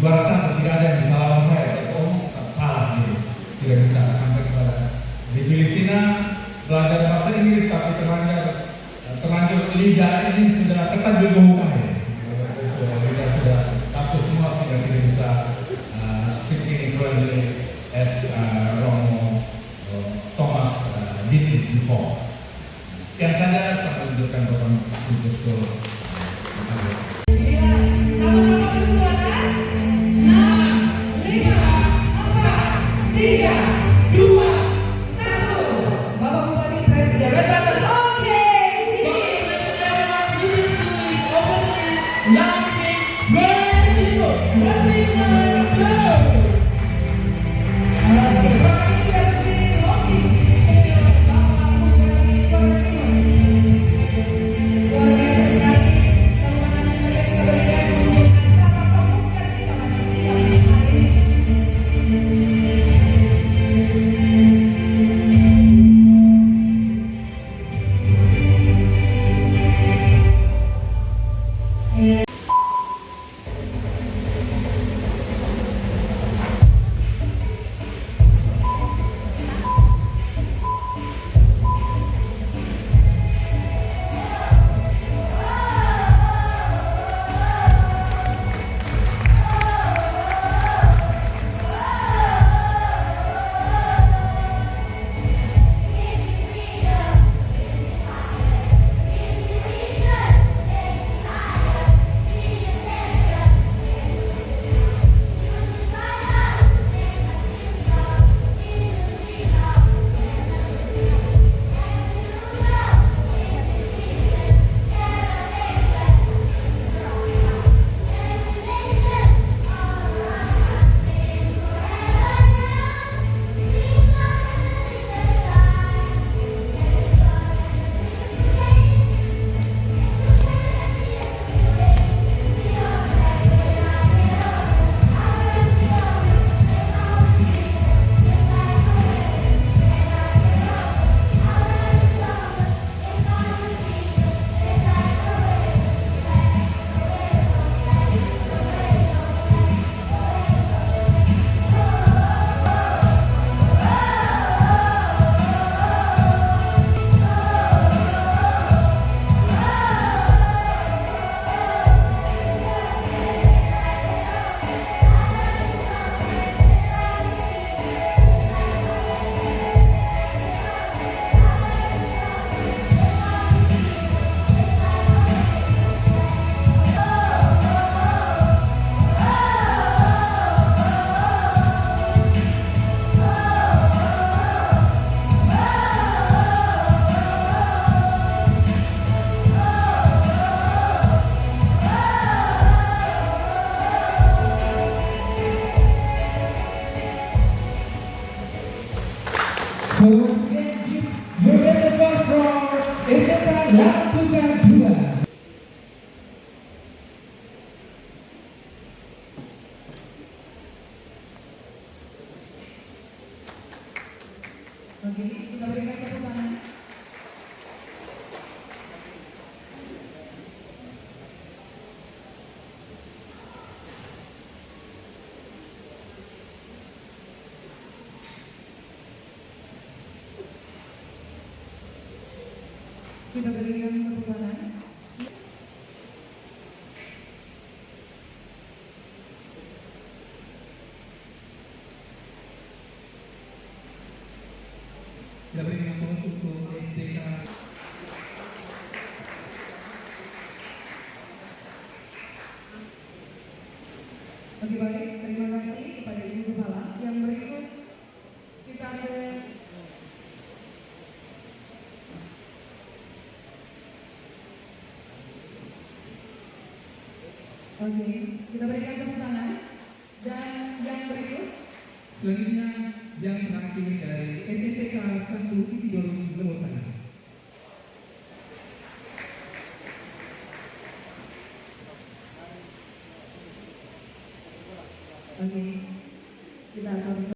juara 1, tidak ada yang bisa lawan saya. Tak salah gitu, tidak bisa sampai kepada di Filipina belajar bahasa Inggris tapi terlanjur lidah ini sudah ketat dibuka. Kita sudah takut semua sehingga tidak bisa speaking fluently as Romo Thomas did it before. Sekian saja, saya menunjukkan program Future School. Sama-sama bersuara. 6, 5, 4, 3, 2, 1. Bapak Bupati Presiden Rebatan. Oke. Luar biasa sekali. siap tukar 2. Oke, kita berikan tepuk tangan. Kita berikan tepuk tangan. Kita berikan aplaus untuk SDK. Oke, baik, terima kasih kepada Ibu Kepala. Yang berikut kita ada Oke, kita berikan tepuk tangan. Dan yang berikut Selanjutnya yang terakhir dari STTK 1 isi 2 Tanah. Oke, kita akan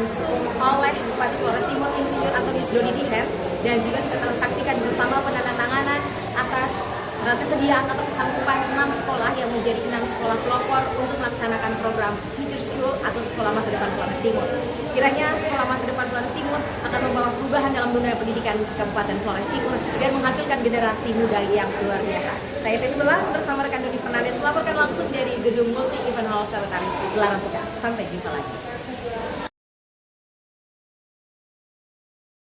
langsung oleh Bupati Flores Timur Insinyur Antonius Doni Dihen, dan juga disaksikan bersama penandatanganan atas kesediaan atau kesanggupan 6 sekolah yang menjadi 6 sekolah pelopor untuk melaksanakan program Future School atau Sekolah Masa Depan Flores Timur. Kiranya Sekolah Masa Depan Flores Timur akan membawa perubahan dalam dunia pendidikan Kabupaten Flores Timur dan menghasilkan generasi muda yang luar biasa. Saya Sefitullah bersama rekan Doni Fernandes melaporkan langsung dari Gedung Multi Event Hall Sarotari, Larang Tuka. Sampai jumpa lagi.